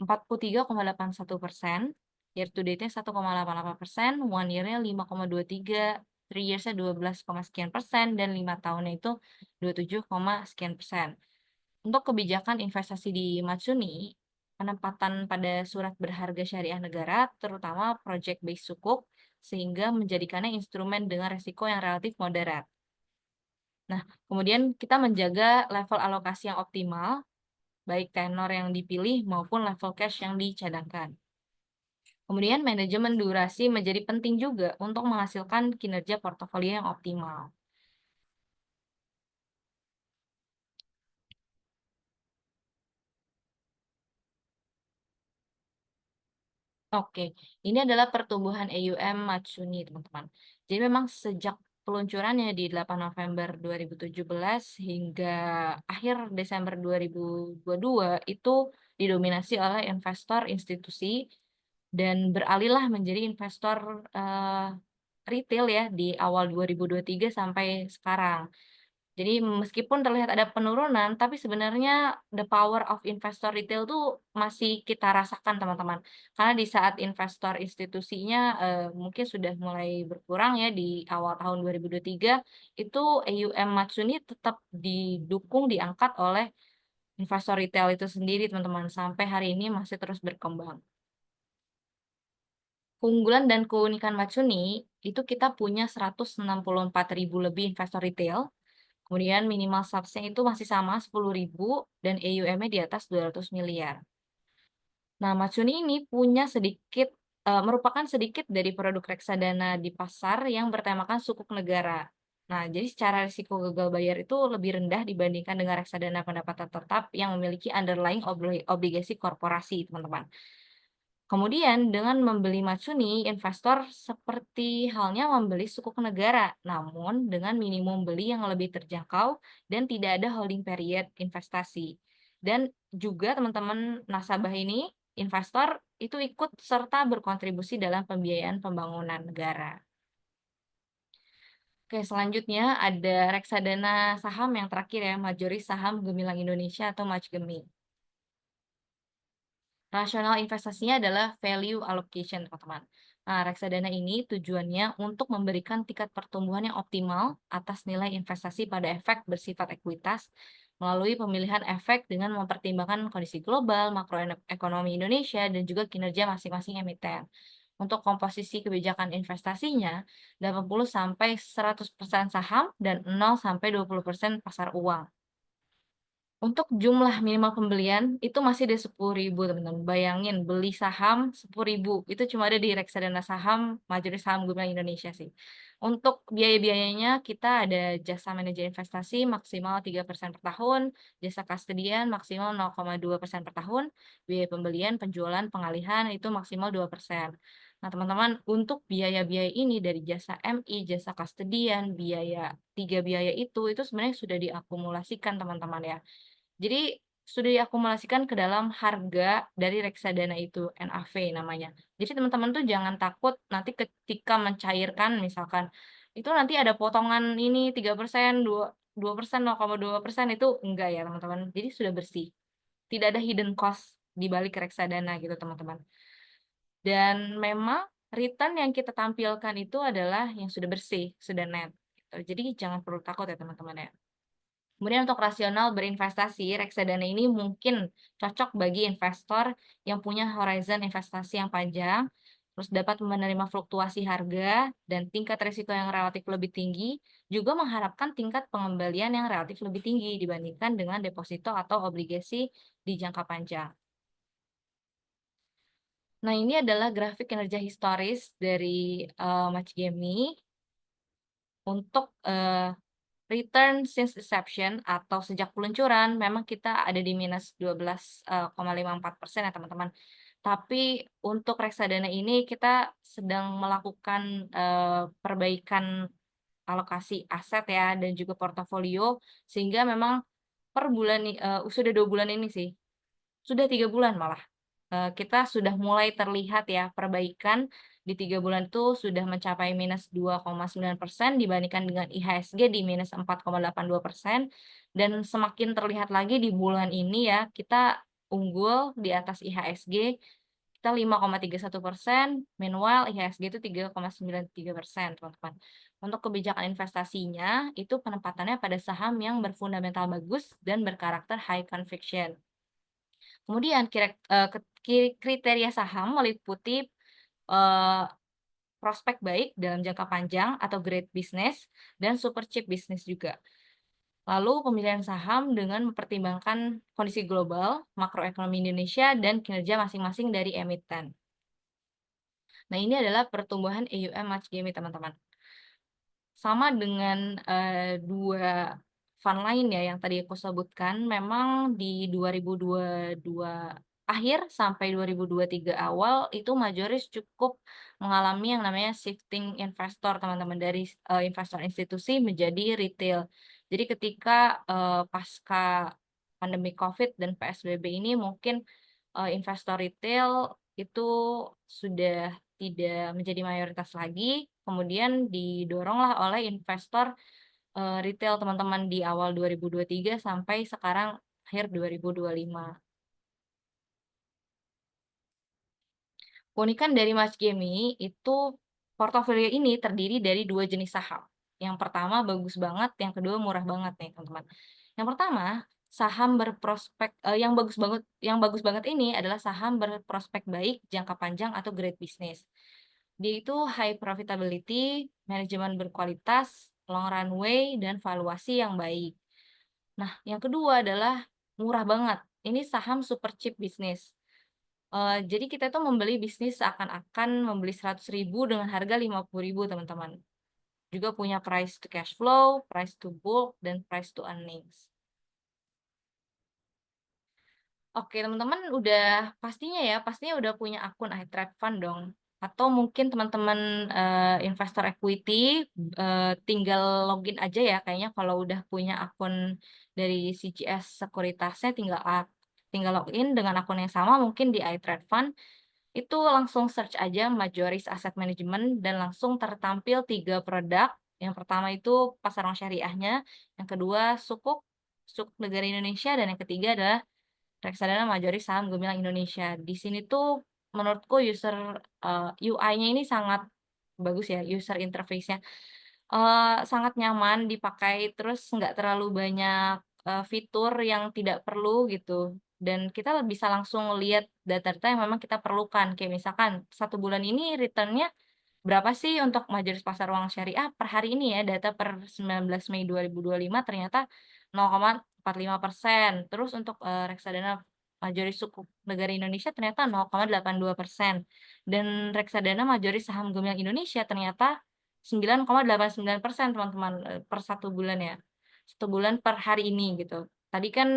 43,81%, year to date-nya 1,88%, one year-nya 5,23, three years-nya 12, sekian persen, dan 5 tahunnya itu 27, sekian persen. Untuk kebijakan investasi di Matsuni, penempatan pada surat berharga syariah negara, terutama project based sukuk, sehingga menjadikannya instrumen dengan risiko yang relatif moderat. Nah, kemudian kita menjaga level alokasi yang optimal, baik tenor yang dipilih maupun level cash yang dicadangkan. Kemudian manajemen durasi menjadi penting juga untuk menghasilkan kinerja portofolio yang optimal. Oke, ini adalah pertumbuhan AUM Matsuni, teman-teman. Jadi memang sejak peluncurannya di 8 November 2017 hingga akhir Desember 2022 itu didominasi oleh investor institusi dan beralihlah menjadi investor retail ya di awal 2023 sampai sekarang. Jadi meskipun terlihat ada penurunan, tapi sebenarnya the power of investor retail tuh masih kita rasakan teman-teman. Karena di saat investor institusinya mungkin sudah mulai berkurang ya di awal tahun 2023, itu AUM Matsuni tetap didukung, diangkat oleh investor retail itu sendiri teman-teman. Sampai hari ini masih terus berkembang. Keunggulan dan keunikan Matsuni, itu kita punya 164.000 lebih investor retail. Kemudian minimal subsnya itu masih sama 10.000 dan AUM-nya di atas 200 miliar. Nah, Matsuni ini merupakan sedikit dari produk reksadana di pasar yang bertemakan sukuk negara. Nah, jadi secara risiko gagal bayar itu lebih rendah dibandingkan dengan reksadana pendapatan tetap yang memiliki underlying obligasi korporasi, teman-teman. Kemudian dengan membeli Matsuni, investor seperti halnya membeli sukuk negara, namun dengan minimum beli yang lebih terjangkau dan tidak ada holding period investasi. Dan juga teman-teman nasabah ini, investor itu ikut serta berkontribusi dalam pembiayaan pembangunan negara. Oke, selanjutnya ada reksadana saham yang terakhir ya, Majoris Saham Gemilang Indonesia atau MAJGEMI. Rasional investasinya adalah value allocation, teman-teman. Nah, reksadana ini tujuannya untuk memberikan tingkat pertumbuhan yang optimal atas nilai investasi pada efek bersifat ekuitas melalui pemilihan efek dengan mempertimbangkan kondisi global, makroekonomi Indonesia, dan juga kinerja masing-masing emiten. Untuk komposisi kebijakan investasinya, 80-100% saham dan 0-20% pasar uang. Untuk jumlah minimal pembelian itu masih di 10.000 teman-teman. Bayangin beli saham 10.000 itu cuma ada di reksadana saham Majelis Saham Gabungan Indonesia sih. Untuk biaya-biayanya kita ada jasa manajer investasi maksimal 3% per tahun, jasa kastedian maksimal 0,2% per tahun, biaya pembelian, penjualan, pengalihan itu maksimal 2%. Nah, teman-teman, untuk biaya-biaya ini dari jasa MI, jasa kastedian, tiga biaya itu sebenarnya sudah diakumulasikan teman-teman ya. Jadi sudah diakumulasikan ke dalam harga dari reksadana itu, NAV namanya. Jadi teman-teman tuh jangan takut nanti ketika mencairkan misalkan, itu nanti ada potongan ini 3%, 2%, 0,2% itu enggak ya teman-teman. Jadi sudah bersih. Tidak ada hidden cost di balik reksadana gitu teman-teman. Dan memang return yang kita tampilkan itu adalah yang sudah bersih, sudah net. Gitu. Jadi jangan perlu takut ya teman-teman ya. Kemudian untuk rasional berinvestasi, reksadana ini mungkin cocok bagi investor yang punya horizon investasi yang panjang, terus dapat menerima fluktuasi harga dan tingkat risiko yang relatif lebih tinggi, juga mengharapkan tingkat pengembalian yang relatif lebih tinggi dibandingkan dengan deposito atau obligasi di jangka panjang. Nah, ini adalah grafik kinerja historis dari Matchgemi untuk return since inception atau sejak peluncuran memang kita ada di minus 12,54% ya teman-teman. Tapi untuk reksadana ini kita sedang melakukan perbaikan alokasi aset ya dan juga portofolio sehingga memang per bulan sudah 2 bulan ini sih, sudah 3 bulan malah. Kita sudah mulai terlihat ya perbaikan di 3 bulan itu sudah mencapai minus 2,9% dibandingkan dengan IHSG di minus 4,82% dan semakin terlihat lagi di bulan ini ya kita unggul di atas IHSG kita 5,31%, meanwhile IHSG itu 3,93% teman-teman. Untuk kebijakan investasinya itu penempatannya pada saham yang berfundamental bagus dan berkarakter high conviction. Kemudian kriteria saham meliputi eee, prospek baik dalam jangka panjang atau great business dan super cheap business juga. Lalu pemilihan saham dengan mempertimbangkan kondisi global, makroekonomi Indonesia, dan kinerja masing-masing dari emiten. Nah, ini adalah pertumbuhan AUM Matchgame teman-teman. Sama dengan, 2 fund lain ya yang tadi aku sebutkan, memang di 2022 akhir sampai 2023 awal itu Majoris cukup mengalami yang namanya shifting investor teman-teman, dari, investor institusi menjadi retail. Jadi ketika, pasca pandemi Covid dan PSBB ini mungkin, investor retail itu sudah tidak menjadi mayoritas lagi, kemudian didoronglah oleh investor, retail teman-teman di awal 2023 sampai sekarang akhir 2025. Keunikan dari Matchgemi itu portofolio ini terdiri dari 2 jenis saham. Yang pertama bagus banget, yang kedua murah banget nih teman-teman. Yang pertama, saham berprospek yang bagus banget ini adalah saham berprospek baik, jangka panjang atau great business. Dia itu high profitability, manajemen berkualitas, long runway, dan valuasi yang baik. Nah, yang kedua adalah murah banget. Ini saham super cheap business. Jadi kita tuh membeli bisnis seakan-akan membeli 100.000 dengan harga 50.000 teman-teman. Juga punya price to cash flow, price to book, dan price to earnings. Oke, teman-teman pastinya udah punya akun iTrade Fund dong. Atau mungkin teman-teman investor equity tinggal login aja ya kayaknya kalau udah punya akun dari CGS Sekuritasnya tinggal login dengan akun yang sama mungkin di iTrade Fund itu langsung search aja Majoris Asset Management dan langsung tertampil 3 produk Yang pertama itu pasar uang syariahnya, yang kedua sukuk, sukuk negara Indonesia, dan yang ketiga adalah reksadana majoris saham gemilang Indonesia. Di sini tuh menurutku UI-nya ini sangat bagus ya, user interface-nya, sangat nyaman dipakai, terus nggak terlalu banyak, fitur yang tidak perlu gitu, dan kita bisa langsung lihat data-data yang memang kita perlukan. Kayak misalkan 1 bulan ini return-nya berapa sih untuk majelis pasar uang syariah per hari ini ya, data per 19 Mei 2025 ternyata 0,45%. Terus untuk, reksadana majelis sukuk negara Indonesia ternyata 0,82%. Dan reksadana majelis saham gemilang Indonesia ternyata 9,89% teman-teman, per 1 bulan ya. 1 bulan per hari ini gitu. Tadi kan,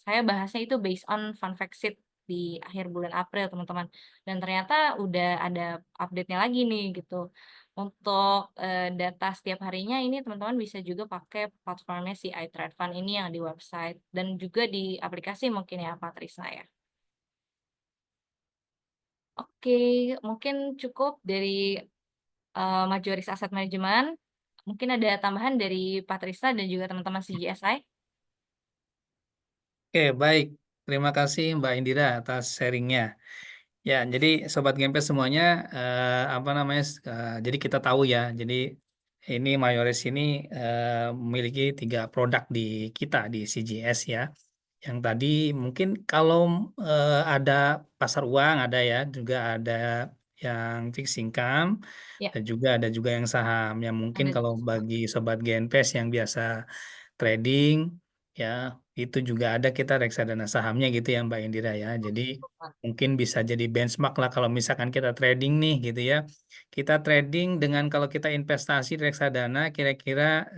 saya bahasnya itu based on fun fact sheet di akhir bulan April teman-teman. Dan ternyata udah ada update-nya lagi nih gitu. Untuk, data setiap harinya ini teman-teman bisa juga pakai platformnya si iTrade ini yang di website dan juga di aplikasi mungkin ya, Patrisna ya. Oke, mungkin cukup dari, Majoris Asset Management. Mungkin ada tambahan dari Patrisna dan juga teman-teman CGSI? Oke, baik. Terima kasih Mbak Indira atas sharingnya. Ya, jadi Sobat Gempes semuanya, apa namanya, jadi kita tahu ya, jadi ini Mayores ini memiliki 3 produk di kita, di CGS ya. Yang tadi mungkin kalau ada pasar uang, ada ya, juga ada yang fixed income, Ya, dan juga yang saham. Yang mungkin ada kalau juga sama. bagi Sobat Genpes yang biasa trading, ya itu juga ada kita reksadana sahamnya gitu ya Mbak Indira ya. Jadi mungkin bisa jadi benchmark lah kalau misalkan kita trading nih gitu ya. Kita trading dengan kalau kita investasi di reksadana kira-kira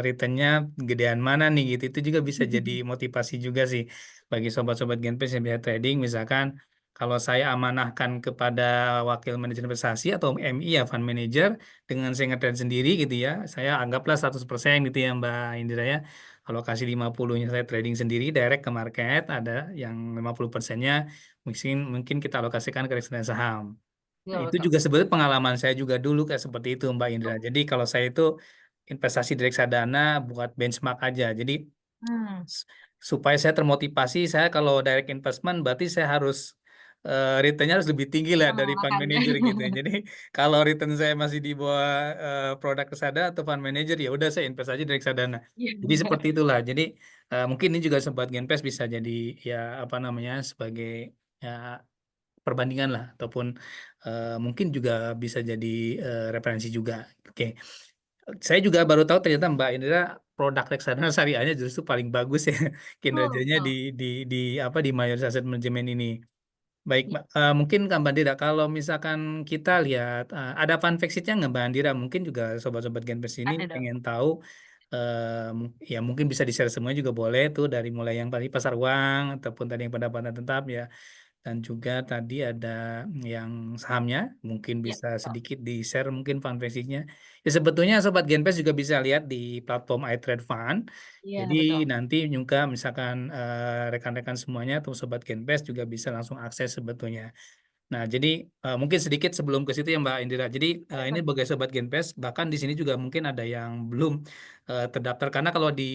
returnnya gedean mana nih gitu. Itu juga bisa jadi motivasi juga sih bagi sobat-sobat Genpes yang biasa trading. Misalkan kalau saya amanahkan kepada wakil manajer investasi atau MI ya fund manager dengan saya ngetrade sendiri gitu ya. Saya anggaplah 100% gitu ya Mbak Indira ya. Alokasi 50-nya saya trading sendiri direct ke market, ada yang 50%-nya mungkin mungkin kita alokasikan ke reksadana saham. Nah, Betul, itu betul. juga sebenarnya pengalaman saya juga dulu kayak seperti itu Mbak Indra. Betul. Jadi kalau saya itu investasi di reksadana buat benchmark aja. Jadi Hmm, s- supaya saya termotivasi, saya kalau direct investment berarti saya harus returnnya harus lebih tinggi lah bisa dari fund mengalahkan. manager gitu ya. Jadi kalau return saya masih di bawah produk reksadana atau fund manager ya udah saya invest aja di reksadana. Iya, Jadi benar. seperti itulah. Jadi mungkin ini juga sempat Genpes bisa jadi ya apa namanya sebagai ya perbandingan lah ataupun mungkin juga bisa jadi referensi juga. Oke, saya juga baru tahu ternyata Mbak Indra produk reksadana syariahnya justru paling bagus ya Betul, kinerjanya betul. di apa di mayoritas aset manajemen ini. Baik, Iya, Mbak. Mungkin Kak Mbak Andira, kalau misalkan kita lihat ada fun fact-nya nggak Mbak Andira? Mungkin juga sobat-sobat Genpes ini ada dong. pengen tahu. Ya mungkin bisa di-share semuanya juga boleh tuh dari mulai yang tadi pasar uang ataupun tadi yang pendapatan tetap ya dan juga tadi ada yang sahamnya mungkin Iya, bisa betul. sedikit di-share mungkin fund basic-nya. Ya sebetulnya Sobat Genpes juga bisa lihat di platform iTrade Fund. Iya, Jadi betul. nanti juga misalkan rekan-rekan semuanya atau Sobat Genpes juga bisa langsung akses sebetulnya. Nah, jadi mungkin sedikit sebelum ke situ ya Mbak Indira. Jadi ini Betul. sebagai sobat Genpes, bahkan di sini juga mungkin ada yang belum terdaftar karena kalau di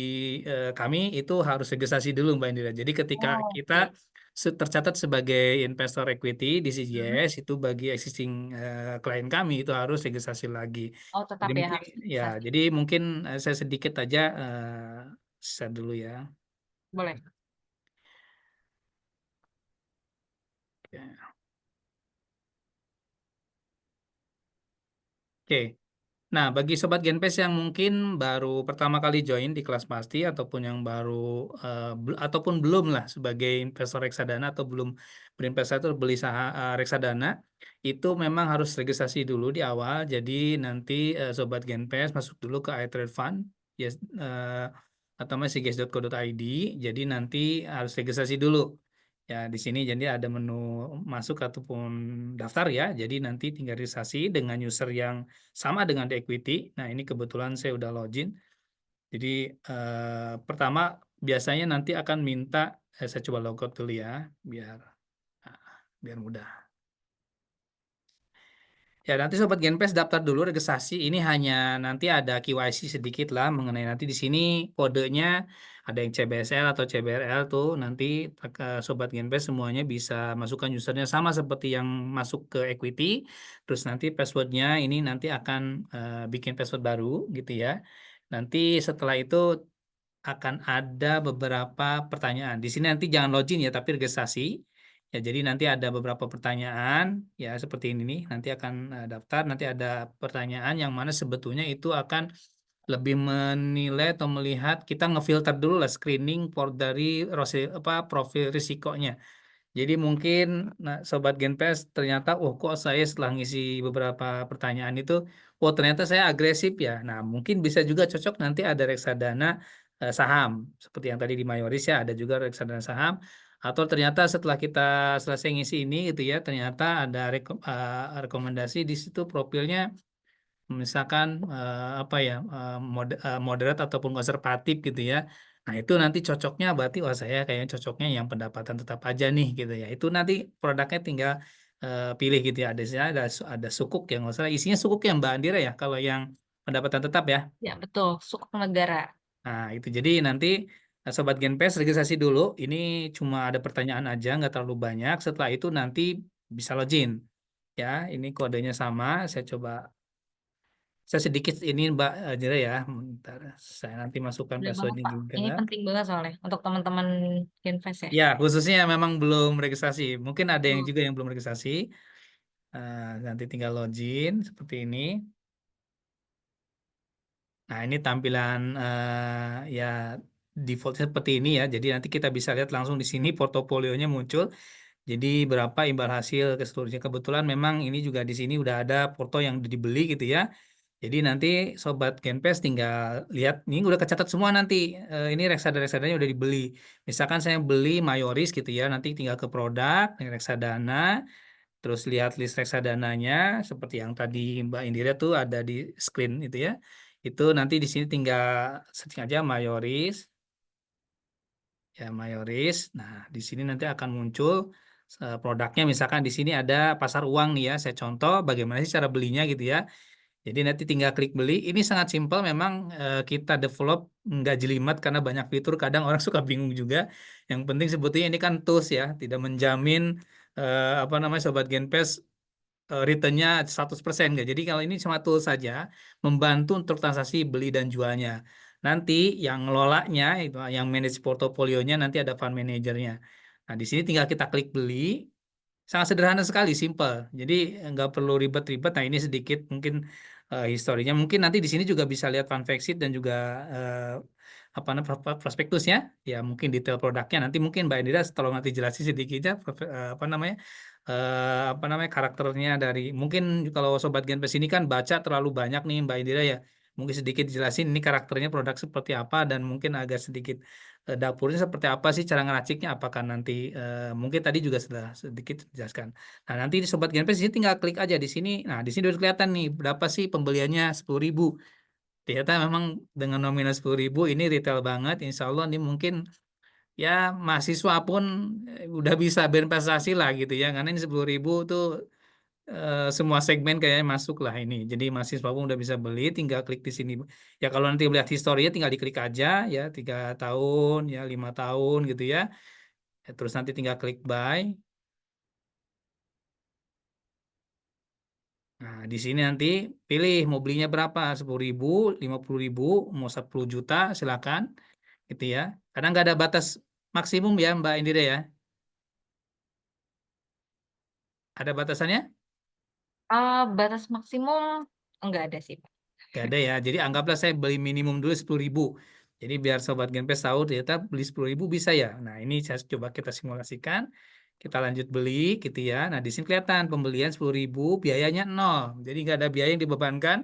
kami itu harus registrasi dulu Mbak Indira. Jadi ketika Oh, kita oke. tercatat sebagai investor equity di Hmm. CGS itu bagi existing klien kami itu harus registrasi lagi. Oh, Jadi tetap ya mungkin harus ya, registrasi. jadi mungkin saya sedikit aja share dulu ya. Boleh. Oke. Oke. Nah, bagi sobat Genpes yang mungkin baru pertama kali join di kelas pasti ataupun yang baru ataupun belum lah sebagai investor reksadana atau belum berinvestasi atau beli reksadana, itu memang harus registrasi dulu di awal. Jadi nanti sobat Genpes masuk dulu ke iTrade Fund, yes, atau masih gs.co.id. Jadi nanti harus registrasi dulu. Ya, di sini jadi ada menu masuk ataupun daftar ya. Jadi nanti tinggal registrasi dengan user yang sama dengan di equity. Nah, ini kebetulan saya udah login. Jadi pertama biasanya nanti akan minta saya coba logout dulu ya biar ah, biar mudah. Ya, nanti Sobat Genpes daftar dulu registrasi. Ini hanya nanti ada KYC sedikit lah mengenai nanti di sini kodenya ada yang CBSL atau CBRL tuh. Nanti Sobat Genpes semuanya bisa masukkan usernya sama seperti yang masuk ke Equity. Terus nanti passwordnya ini nanti akan bikin password baru gitu ya. Nanti setelah itu akan ada beberapa pertanyaan. Di sini nanti jangan login ya, tapi registrasi. Ya, jadi nanti ada beberapa pertanyaan ya seperti ini nih. Nanti akan daftar, nanti ada pertanyaan yang mana sebetulnya itu akan lebih menilai atau melihat kita ngefilter dulu lah screening for dari profil risikonya. Jadi mungkin nah, Sobat Genpes ternyata, oh kok saya setelah ngisi beberapa pertanyaan itu, oh ternyata saya agresif ya. Nah mungkin bisa juga cocok nanti ada reksadana saham. Seperti yang tadi di Mayoris ya, ada juga reksadana saham. Atau ternyata setelah kita selesai ngisi ini gitu ya, ternyata ada rekomendasi di situ profilnya misalkan apa ya moderat ataupun konservatif gitu ya. Nah, itu nanti cocoknya berarti wah saya kayaknya cocoknya yang pendapatan tetap aja nih gitu ya. Itu nanti produknya tinggal pilih gitu ya. Ada ada sukuk yang nggak salah isinya sukuk yang Mbak Andira ya kalau yang pendapatan tetap ya. Ya, betul. Sukuk negara. Nah, itu jadi nanti Sobat Genpes registrasi dulu. Ini cuma ada pertanyaan aja, nggak terlalu banyak. Setelah itu nanti bisa login. Ya, ini kodenya sama. Saya coba saya sedikit ini Mbak Jera ya, bentar. Saya nanti masukkan Boleh banget, passwordnya Pak. juga. Ini penting banget soalnya untuk teman-teman Genfest ya. Ya, khususnya yang memang belum registrasi. Mungkin ada yang Hmm. juga yang belum registrasi. Nanti tinggal login seperti ini. Nah, ini tampilan ya default seperti ini ya. Jadi nanti kita bisa lihat langsung di sini portofolionya muncul. Jadi berapa imbal hasil keseluruhannya. Kebetulan memang ini juga di sini udah ada porto yang dibeli gitu ya. Jadi nanti Sobat Genpes tinggal lihat, ini udah kecatat semua nanti. Ini reksadana-reksadanya udah dibeli. Misalkan saya beli Mayoris gitu ya, nanti tinggal ke produk, reksadana, terus lihat list reksadananya, seperti yang tadi Mbak Indira tuh ada di screen itu ya. Itu nanti di sini tinggal searching aja Mayoris, ya Mayoris. Nah, di sini nanti akan muncul produknya. Misalkan di sini ada pasar uang nih ya, saya contoh bagaimana sih cara belinya gitu ya. Jadi nanti tinggal klik beli. Ini sangat simpel memang kita develop nggak jelimet karena banyak fitur. Kadang orang suka bingung juga. Yang penting sebetulnya ini kan tools ya, tidak menjamin apa namanya Sobat Genpes returnnya 100% nggak. Jadi kalau ini cuma tools saja membantu untuk transaksi beli dan jualnya. Nanti yang ngelolanya itu yang manage portofolionya nanti ada fund manajernya. Nah, di sini tinggal kita klik beli. Sangat sederhana sekali, simple. Jadi nggak perlu ribet-ribet. Nah ini sedikit mungkin historinya. Mungkin nanti di sini juga bisa lihat fun fact sheet dan juga apa namanya prospektusnya. Ya mungkin detail produknya. Nanti mungkin Mbak Indira tolong nanti jelasin sedikitnya apa namanya apa namanya karakternya dari. Mungkin kalau Sobat Genpes ini kan baca terlalu banyak nih Mbak Indira ya. Mungkin sedikit jelasin ini karakternya produk seperti apa dan mungkin agak sedikit dapurnya seperti apa sih cara ngeraciknya apakah nanti mungkin tadi juga sudah sedikit dijelaskan. Nah, nanti di Sobat Genpes di sini tinggal klik aja di sini. Nah, di sini udah kelihatan nih berapa sih pembeliannya 10.000. Ternyata memang dengan nominal 10.000 ini retail banget. Insya Allah ini mungkin ya mahasiswa pun udah bisa berinvestasi lah gitu ya. Karena ini 10.000 tuh semua segmen kayaknya masuk lah ini. Jadi mahasiswa pun udah bisa beli, tinggal klik di sini. Ya kalau nanti melihat historinya tinggal diklik aja ya 3 tahun ya 5 tahun gitu ya. Terus nanti tinggal klik buy. Nah, di sini nanti pilih mau belinya berapa, 10.000, 50.000, mau 10 juta, silakan, gitu ya. Karena nggak ada batas maksimum ya, Mbak Indira ya. Ada batasannya? Batas maksimum enggak ada sih, Pak. Nggak ada ya. Jadi anggaplah saya beli minimum dulu 10.000. Jadi biar Sobat Genpes tahu ternyata beli 10.000 bisa ya. Nah, ini saya coba kita simulasikan. Kita lanjut beli gitu ya. Nah, di sini kelihatan pembelian 10.000, biayanya nol. Jadi nggak ada biaya yang dibebankan.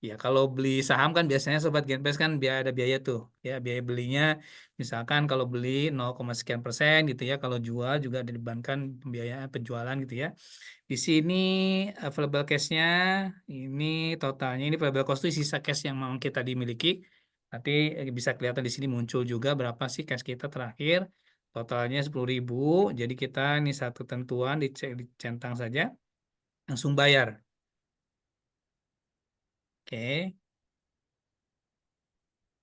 Ya, kalau beli saham kan biasanya Sobat Genpes kan biaya ada biaya tuh. Ya, biaya belinya misalkan kalau beli 0, sekian persen gitu ya. Kalau jual juga ada dibebankan pembiayaan penjualan gitu ya. Di sini available cash-nya ini totalnya ini available cost itu sisa cash yang memang kita dimiliki. Nanti bisa kelihatan di sini muncul juga berapa sih cash kita terakhir. Totalnya 10.000. Jadi kita ini satu ketentuan dicentang saja langsung bayar. Oke.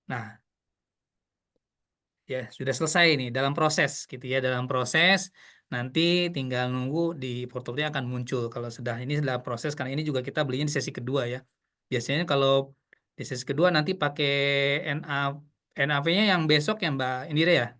Nah, ya sudah selesai nih dalam proses gitu ya. Dalam proses nanti tinggal nunggu di portofolio akan muncul. Kalau sudah ini dalam proses, karena ini juga kita belinya di sesi kedua ya. Biasanya kalau di sesi kedua nanti pakai NA, NAV-nya yang besok ya Mbak Indira ya.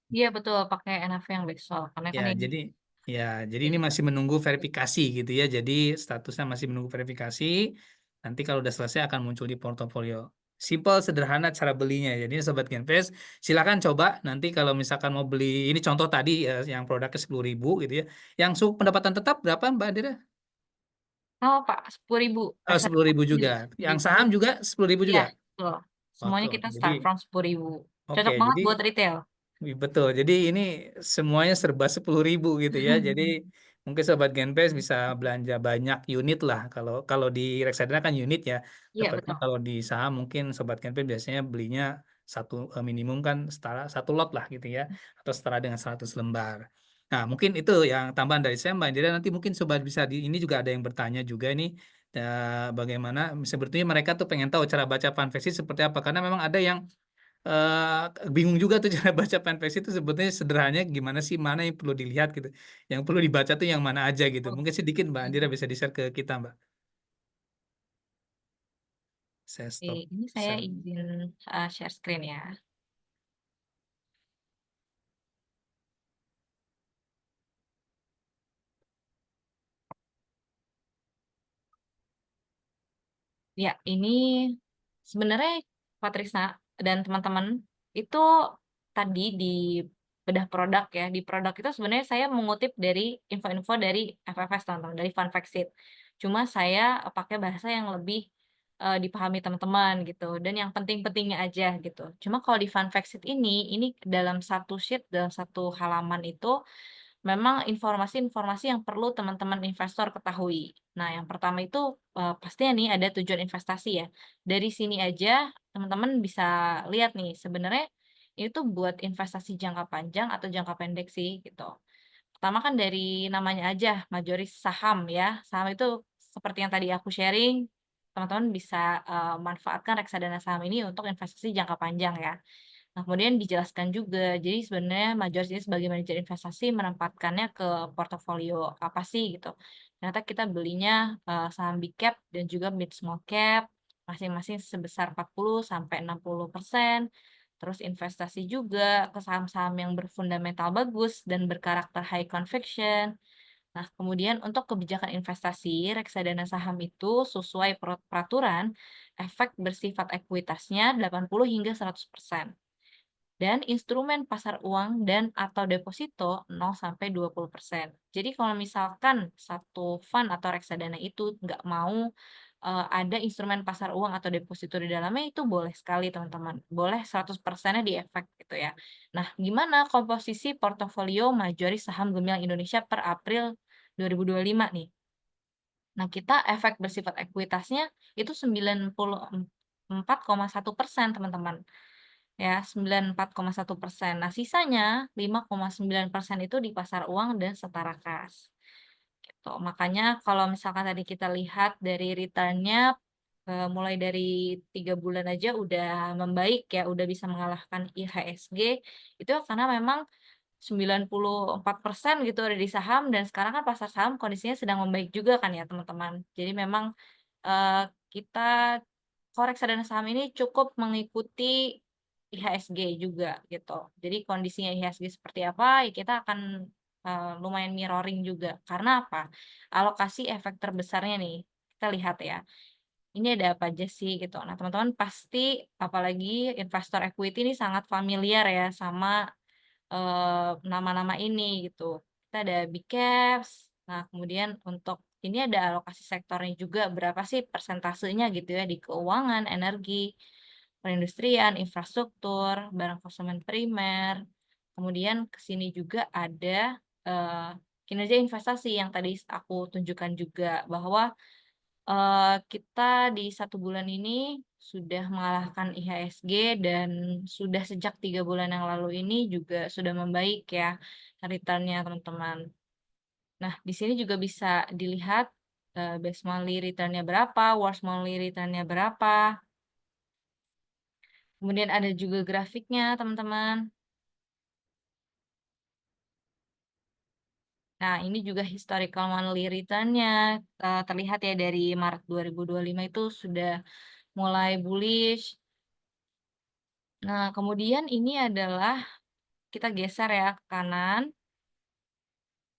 Iya betul, pakai NAV yang besok. Karena Ya, kan ini. jadi ya, jadi ini masih menunggu verifikasi gitu ya. Jadi statusnya masih menunggu verifikasi. Nanti kalau udah selesai akan muncul di portofolio. Simple, sederhana cara belinya. Jadi Sobat Genvest, silakan coba nanti kalau misalkan mau beli, ini contoh tadi ya, yang produknya 10.000 gitu ya. Yang pendapatan tetap berapa Mbak Dira? Oh Pak, 10.000. Sepuluh Reksadana ribu juga. juga Yang 10.000. saham juga 10.000 Iya, juga. betul. Oke, Semuanya kita jadi start from 10.000. oke, Cocok banget jadi buat retail. betul. Jadi ini semuanya serba 10.000 gitu ya. Jadi mungkin Sobat Genpes bisa belanja banyak unit lah. Kalau kalau di reksadana kan unit ya. Iya, Dapatnya betul. kalau di saham mungkin Sobat Genpes biasanya belinya satu minimum kan setara satu lot lah gitu ya. Atau setara dengan 100 lembar. Nah mungkin itu yang tambahan dari saya Mbak Indira. Nanti mungkin Sobat bisa di ini juga ada yang bertanya juga ini. Bagaimana sebetulnya mereka tuh pengen tahu cara baca fanpage seperti apa. Karena memang ada yang bingung juga tuh cara baca fanpage itu sebetulnya sederhananya gimana sih, mana yang perlu dilihat gitu, yang perlu dibaca tuh yang mana aja gitu. Mungkin sedikit Mbak Andira bisa di-share ke kita Mbak. Saya Oke, stop ini saya share. izin share screen ya. Ya, ini sebenarnya Patrisna dan teman-teman itu tadi di bedah produk ya. Di produk itu sebenarnya saya mengutip dari info-info dari FFS teman-teman, dari Fun Fact Sheet. Cuma saya pakai bahasa yang lebih dipahami teman-teman gitu dan yang penting-pentingnya aja gitu. Cuma kalau di Fun Fact Sheet ini dalam satu sheet, dalam satu halaman itu memang informasi-informasi yang perlu teman-teman investor ketahui. Nah, yang pertama itu, pastinya nih ada tujuan investasi ya. Dari sini aja teman-teman bisa lihat nih, sebenarnya ini tuh buat investasi jangka panjang atau jangka pendek sih, gitu. Pertama kan dari namanya aja, majoris saham ya. Saham itu seperti yang tadi aku sharing, teman-teman bisa, manfaatkan reksadana saham ini untuk investasi jangka panjang ya. Nah, kemudian dijelaskan juga, jadi sebenarnya majoris ini sebagai manajer investasi menempatkannya ke portofolio apa sih gitu. Ternyata kita belinya saham big cap dan juga mid small cap, masing-masing sebesar 40 sampai 60%. Terus investasi juga ke saham-saham yang berfundamental bagus dan berkarakter high conviction. Nah, kemudian untuk kebijakan investasi, reksadana saham itu sesuai peraturan, efek bersifat ekuitasnya 80 hingga 100%. Dan instrumen pasar uang dan atau deposito 0 sampai 20%. Jadi kalau misalkan satu fund atau reksadana itu nggak mau ada instrumen pasar uang atau deposito di dalamnya itu boleh sekali teman-teman. Boleh 100%-nya di efek gitu ya. Nah, gimana komposisi portofolio majoris saham gemilang Indonesia per April 2025 nih? Nah, kita efek bersifat ekuitasnya itu 94,1% teman-teman. Ya, 94,1%. Nah, sisanya 5,9% itu di pasar uang dan setara kas. Gitu. Makanya kalau misalkan tadi kita lihat dari return-nya mulai dari 3 bulan aja udah membaik ya, udah bisa mengalahkan IHSG, itu karena memang 94% gitu ada di saham dan sekarang kan pasar saham kondisinya sedang membaik juga kan ya teman-teman. Jadi memang kita koreksi reksadana saham ini cukup mengikuti IHSG juga gitu. Jadi kondisinya IHSG seperti apa, ya kita akan lumayan mirroring juga. Karena apa? Alokasi efek terbesarnya nih, kita lihat ya. Ini ada apa aja sih gitu. Nah, teman-teman pasti apalagi investor equity ini sangat familiar ya sama nama-nama ini gitu. Kita ada big caps, nah kemudian untuk ini ada alokasi sektornya juga, berapa sih persentasenya gitu ya di keuangan, energi, perindustrian, infrastruktur, barang konsumen primer. Kemudian ke sini juga ada kinerja investasi yang tadi aku tunjukkan juga bahwa kita di 1 bulan ini sudah mengalahkan IHSG dan sudah sejak 3 bulan yang lalu ini juga sudah membaik ya return-nya teman-teman. Nah, di sini juga bisa dilihat best monthly return-nya berapa, worst monthly return-nya berapa. Kemudian ada juga grafiknya, teman-teman. Nah, ini juga historical monthly return-nya. Terlihat ya dari Maret 2025 itu sudah mulai bullish. Nah, kemudian ini adalah, kita geser ya ke kanan,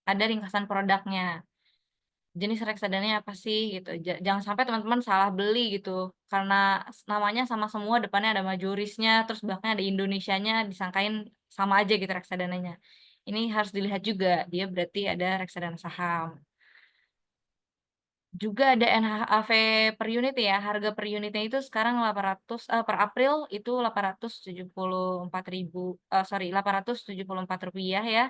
ada ringkasan produknya. Jenis reksadana apa sih gitu. Jangan sampai teman-teman salah beli gitu. Karena namanya sama semua, depannya ada majorisnya, terus belakangnya ada Indonesianya, disangkain sama aja gitu reksadananya. Ini harus dilihat juga, dia berarti ada reksadana saham. Juga ada NHAV per unit ya, harga per unitnya itu sekarang 800, per April itu 874 rupiah ya.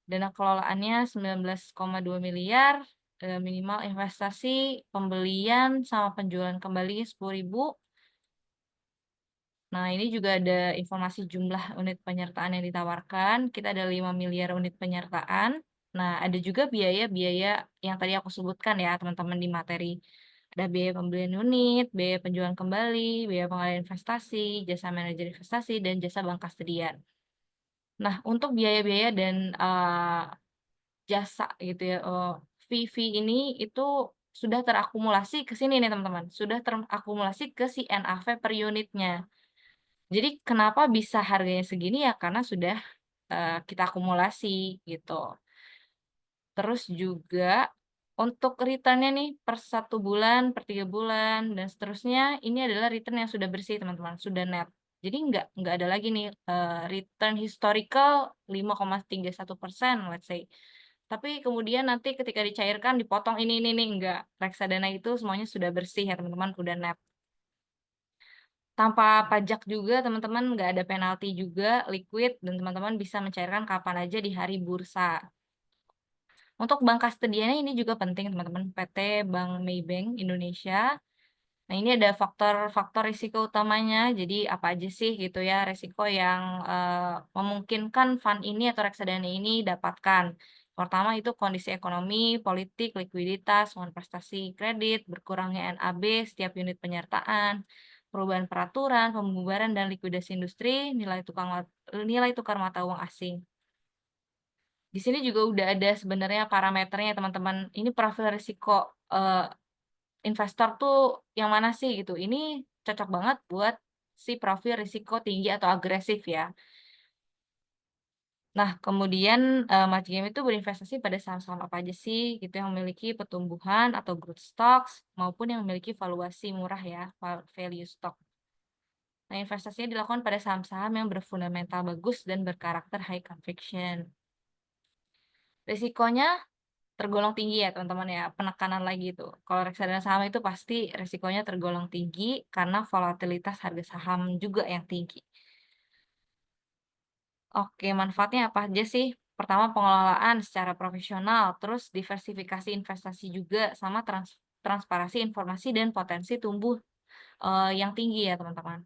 Dana kelolaannya 19,2 miliar, minimal investasi, pembelian sama penjualan kembali 10.000. Nah, ini juga ada informasi jumlah unit penyertaan yang ditawarkan. Kita ada 5 miliar unit penyertaan. Nah, ada juga biaya-biaya yang tadi aku sebutkan ya, teman-teman di materi. Ada biaya pembelian unit, biaya penjualan kembali, biaya pengalihan investasi, jasa manajer investasi, dan jasa bank kastodian. Nah, untuk biaya-biaya dan jasa gitu ya, fee-fee ini itu sudah terakumulasi ke sini nih teman-teman, sudah terakumulasi ke si NAV per unitnya. Jadi kenapa bisa harganya segini ya karena sudah, kita akumulasi gitu. Terus juga untuk return-nya nih per 1 bulan, per 3 bulan, dan seterusnya, ini adalah return yang sudah bersih teman-teman, sudah net. Jadi nggak ada lagi nih, return historical 5,31%, let's say. Tapi kemudian nanti ketika dicairkan dipotong ini nih, enggak. Reksadana itu semuanya sudah bersih ya teman-teman, udah net. Tanpa pajak juga teman-teman, nggak ada penalti juga, liquid, dan teman-teman bisa mencairkan kapan aja di hari bursa. Untuk bank kastodiannya ini juga penting teman-teman, PT Bank Maybank Indonesia. Nah, ini ada faktor-faktor risiko utamanya. Jadi apa aja sih gitu ya risiko yang memungkinkan fund ini atau reksadana ini dapatkan. Pertama itu kondisi ekonomi, politik, likuiditas, prestasi kredit, berkurangnya NAB setiap unit penyertaan, perubahan peraturan, pembubaran dan likuidasi industri, nilai tukar mata uang asing. Di sini juga udah ada sebenarnya parameternya teman-teman. Ini profil risiko investor tuh yang mana sih gitu. Ini cocok banget buat si profil risiko tinggi atau agresif ya. Nah, kemudian Matchgame itu berinvestasi pada saham-saham apa aja sih gitu yang memiliki pertumbuhan atau growth stocks maupun yang memiliki valuasi murah ya, value stock. Nah, investasinya dilakukan pada saham-saham yang berfundamental bagus dan berkarakter high conviction. Risikonya tergolong tinggi ya teman-teman ya, penekanan lagi itu. Kalau reksadana saham itu pasti risikonya tergolong tinggi karena volatilitas harga saham juga yang tinggi. Oke, manfaatnya apa aja sih? Pertama, pengelolaan secara profesional, terus diversifikasi investasi juga, sama transparansi informasi dan potensi tumbuh yang tinggi ya teman-teman.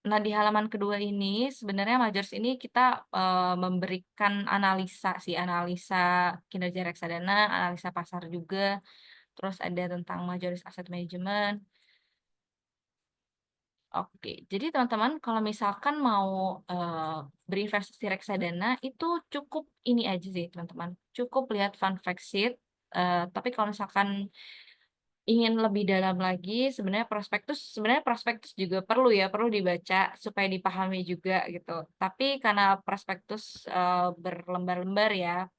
Nah, di halaman kedua ini sebenarnya Majors ini kita memberikan analisa kinerja reksadana, analisa pasar juga, terus ada tentang Majoris Asset Management. Oke, jadi teman-teman kalau misalkan mau berinvestasi reksadana itu cukup ini aja sih teman-teman, cukup lihat fund fact sheet. Tapi kalau misalkan ingin lebih dalam lagi, sebenarnya prospektus juga perlu ya, perlu dibaca supaya dipahami juga gitu. Tapi karena prospektus berlembar-lembar ya,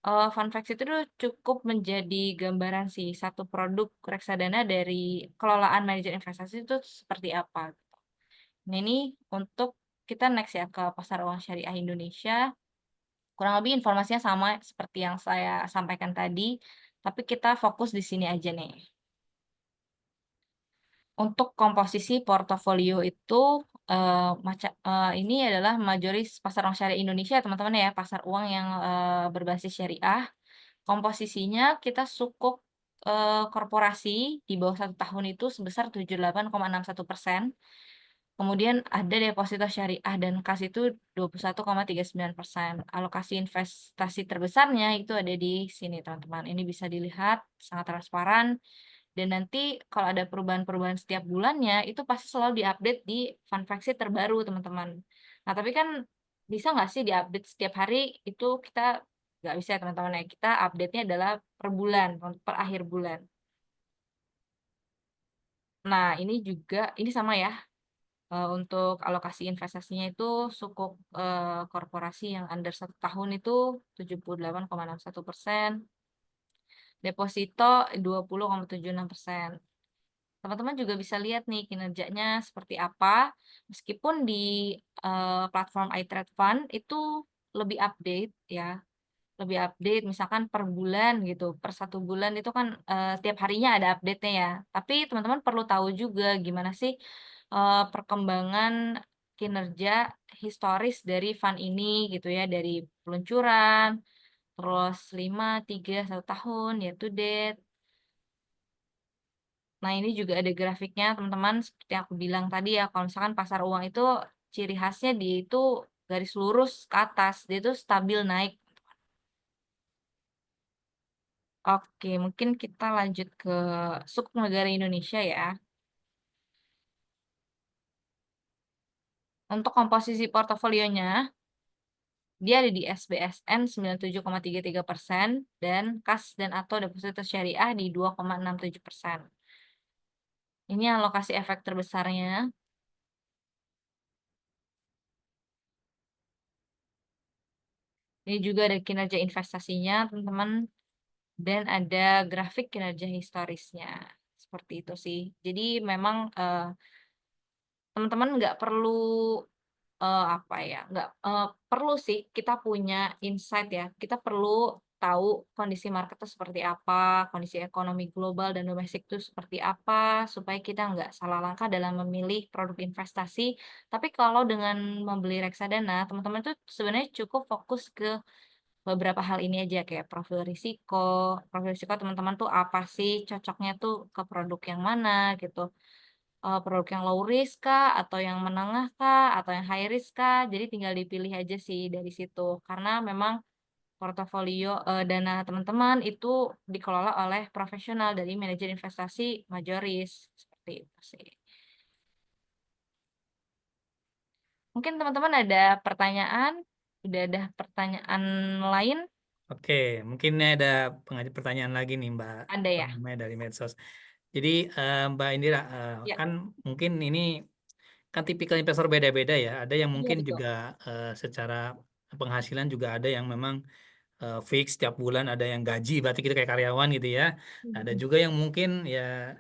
fun facts itu tuh cukup menjadi gambaran sih satu produk reksadana dari kelolaan manajer investasi itu seperti apa. Nah, ini untuk kita next ya ke pasar uang syariah Indonesia. Kurang lebih informasinya sama seperti yang saya sampaikan tadi, tapi kita fokus di sini aja nih. Untuk komposisi portofolio itu ini adalah majoris pasar uang syariah Indonesia teman-teman ya, pasar uang yang berbasis syariah. Komposisinya kita sukuk korporasi di bawah 1 tahun itu sebesar 78,61%. Kemudian ada deposito syariah dan kas itu 21,39%. Alokasi investasi terbesarnya itu ada di sini, teman-teman. Ini bisa dilihat sangat transparan dan nanti kalau ada perubahan-perubahan setiap bulannya itu pasti selalu diupdate di fun fact sheet terbaru, teman-teman. Nah, tapi kan bisa nggak sih diupdate setiap hari? Itu kita nggak bisa ya, teman-teman ya. Kita update-nya adalah per bulan, per akhir bulan. Nah, ini sama ya. Untuk alokasi investasinya itu sukuk korporasi yang under 1 tahun itu 78,61%, deposito 20,76%. Teman-teman juga bisa lihat nih kinerjanya seperti apa, meskipun di platform iTrade Fund itu lebih update ya, lebih update misalkan per bulan gitu, per 1 bulan itu kan tiap harinya ada update-nya ya. Tapi teman-teman perlu tahu juga gimana sih perkembangan kinerja historis dari fund ini gitu ya, dari peluncuran, terus 5, 3, 1 tahun, year to date. Nah, ini juga ada grafiknya teman-teman, seperti yang aku bilang tadi ya, kalau misalkan pasar uang itu ciri khasnya dia itu garis lurus ke atas, dia itu stabil naik. Oke, mungkin kita lanjut ke sukuk negara Indonesia ya. Untuk komposisi portofolionya, dia ada di SBSN 97,33% dan kas dan atau deposito syariah di 2,67%. Ini alokasi efek terbesarnya. Ini juga ada kinerja investasinya, teman-teman. Dan ada grafik kinerja historisnya. Seperti itu sih. Jadi memang teman-teman nggak perlu apa ya, nggak perlu sih kita punya insight ya, kita perlu tahu kondisi market itu seperti apa, kondisi ekonomi global dan domestik itu seperti apa, supaya kita nggak salah langkah dalam memilih produk investasi. Tapi kalau dengan membeli reksadana, teman-teman tuh sebenarnya cukup fokus ke beberapa hal ini aja, kayak profil risiko. Profil risiko teman-teman tuh apa sih, cocoknya tuh ke produk yang mana gitu. Produk yang low risk kah, atau yang menengah kah, atau yang high risk kah, jadi tinggal dipilih aja sih dari situ. Karena memang portofolio, dana teman-teman itu dikelola oleh profesional dari manajer investasi majoris, seperti itu sih. Mungkin teman-teman ada pertanyaan? Udah ada pertanyaan lain? Oke, mungkin ini ada pertanyaan lagi nih Mbak, Ada apa ya? namanya dari medsos. Jadi Mbak Indira, Ya, kan mungkin ini kan tipikal investor beda-beda ya. Ada yang iya mungkin betul. juga secara penghasilan juga ada yang memang fix tiap bulan, ada yang gaji, berarti kita kayak karyawan gitu ya. Ada Mhm. juga yang mungkin ya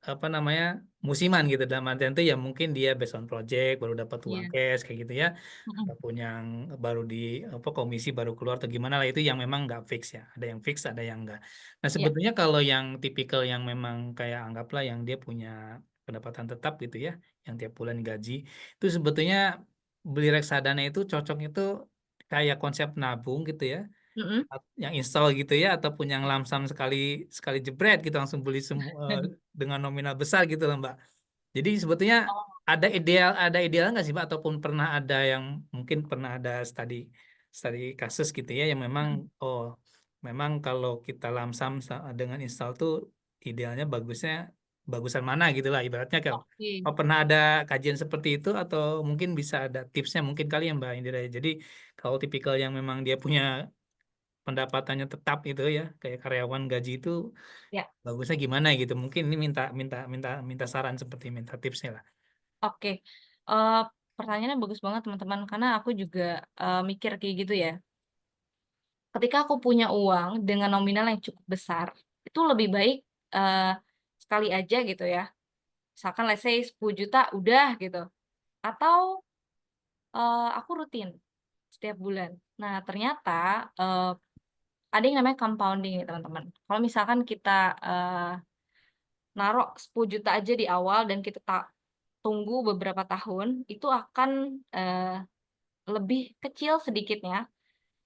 apa namanya musiman gitu, dalam artian itu ya mungkin dia based on project baru dapat uang Iya. cash kayak gitu ya, Mhm. ataupun yang baru di apa komisi baru keluar atau gimana lah, itu yang memang nggak fix ya, ada yang fix ada yang enggak. Nah Iya. sebetulnya kalau yang tipikal yang memang kayak anggaplah yang dia punya pendapatan tetap gitu ya, yang tiap bulan gaji, itu sebetulnya beli reksadana itu cocok itu kayak konsep nabung gitu ya, Mhm. yang install gitu ya, ataupun yang lamsam sekali sekali jebret gitu langsung beli semua dengan nominal besar gitu loh Mbak. Jadi sebetulnya Oh. ada ideal nggak sih Mbak, ataupun pernah ada yang mungkin pernah ada studi studi kasus gitu ya yang memang Mhm. oh memang kalau kita lamsam dengan install tuh idealnya bagusnya bagusan mana gitu lah ibaratnya kalau Oke. oh, pernah ada kajian seperti itu atau mungkin bisa ada tipsnya mungkin kali ya Mbak Indira. Jadi kalau tipikal yang memang dia punya pendapatannya tetap itu ya kayak karyawan gaji itu Ya. bagusnya gimana gitu, mungkin ini minta minta minta minta saran seperti minta tipsnya lah. Oke. Eh, Pertanyaannya bagus banget teman-teman karena aku juga mikir kayak gitu ya. Ketika aku punya uang dengan nominal yang cukup besar, itu lebih baik eh, sekali aja gitu ya. Misalkan let's say 10 juta udah gitu. Atau aku rutin setiap bulan. Nah, ternyata eh, ada yang namanya compounding ya teman-teman. Kalau misalkan kita eh, naruh 10 juta aja di awal dan kita tunggu beberapa tahun, itu akan lebih kecil sedikitnya,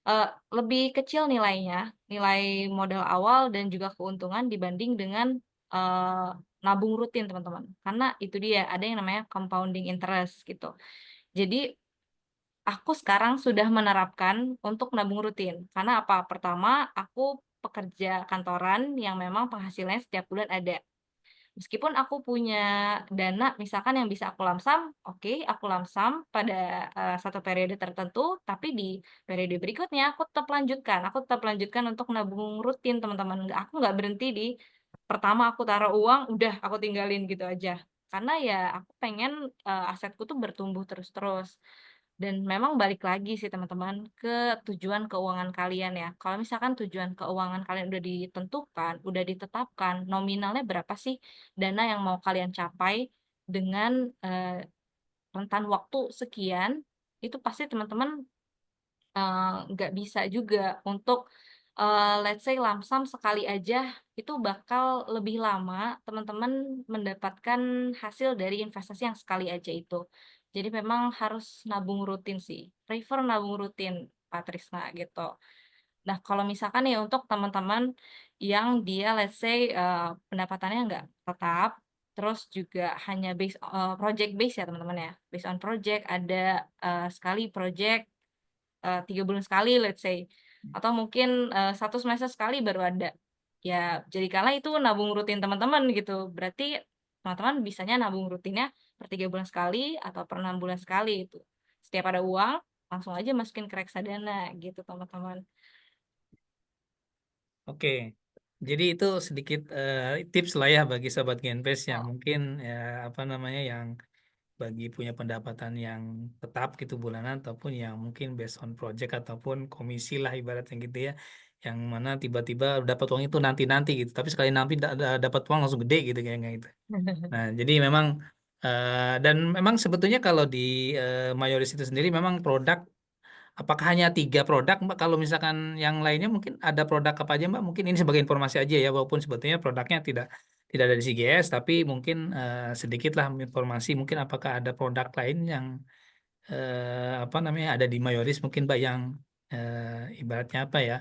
eh, lebih kecil nilainya, nilai modal awal dan juga keuntungan dibanding dengan eh, nabung rutin teman-teman. Karena itu dia ada yang namanya compounding interest gitu. Jadi aku sekarang sudah menerapkan untuk nabung rutin. Karena apa? Pertama, aku pekerja kantoran yang memang penghasilannya setiap bulan ada. Meskipun aku punya dana misalkan yang bisa aku lamsam, oke, aku lamsam pada, satu periode tertentu, tapi di periode berikutnya aku tetap lanjutkan. Aku tetap lanjutkan untuk nabung rutin, teman-teman. Aku nggak berhenti di pertama aku taruh uang, udah aku tinggalin gitu aja. Karena ya aku pengen, asetku tuh bertumbuh terus-terus. Dan memang balik lagi sih teman-teman ke tujuan keuangan kalian ya. Kalau misalkan tujuan keuangan kalian udah ditentukan, udah ditetapkan, nominalnya berapa sih dana yang mau kalian capai dengan, rentan waktu sekian, itu pasti teman-teman, nggak bisa juga untuk, let's say lamsam sekali aja, itu bakal lebih lama teman-teman mendapatkan hasil dari investasi yang sekali aja itu. Jadi memang harus nabung rutin sih, prefer nabung rutin, Patrisna, gitu. Nah, kalau misalkan nih untuk teman-teman yang dia let's say, pendapatannya nggak tetap, terus juga hanya project base ya teman-teman ya, based on project, ada, sekali project 3 bulan sekali let's say, atau mungkin, 1 semester sekali baru ada. Ya jadikanlah itu nabung rutin teman-teman gitu. Berarti teman-teman bisanya nabung rutinnya per 3 bulan sekali atau per 6 bulan sekali itu. Setiap ada uang, langsung aja masukin ke reksadana gitu teman-teman. Oke, jadi itu sedikit tips lah ya bagi sobat Genpes yang Oh. mungkin ya apa namanya yang bagi punya pendapatan yang tetap gitu bulanan ataupun yang mungkin based on project ataupun komisi lah ibaratnya gitu ya, yang mana tiba-tiba dapat uang itu nanti-nanti gitu, tapi sekali nanti dapat uang langsung gede gitu kayak gitu. Nah, jadi memang dan memang sebetulnya kalau di Mayoris itu sendiri memang produk. Apakah hanya 3 produk, Mbak? Kalau misalkan yang lainnya mungkin ada produk apa aja, Mbak? Mungkin ini sebagai informasi aja ya, walaupun sebetulnya produknya tidak ada di CGS, tapi mungkin sedikit lah informasi. Mungkin apakah ada produk lain yang apa namanya ada di Mayoris, mungkin Mbak yang ibaratnya apa ya?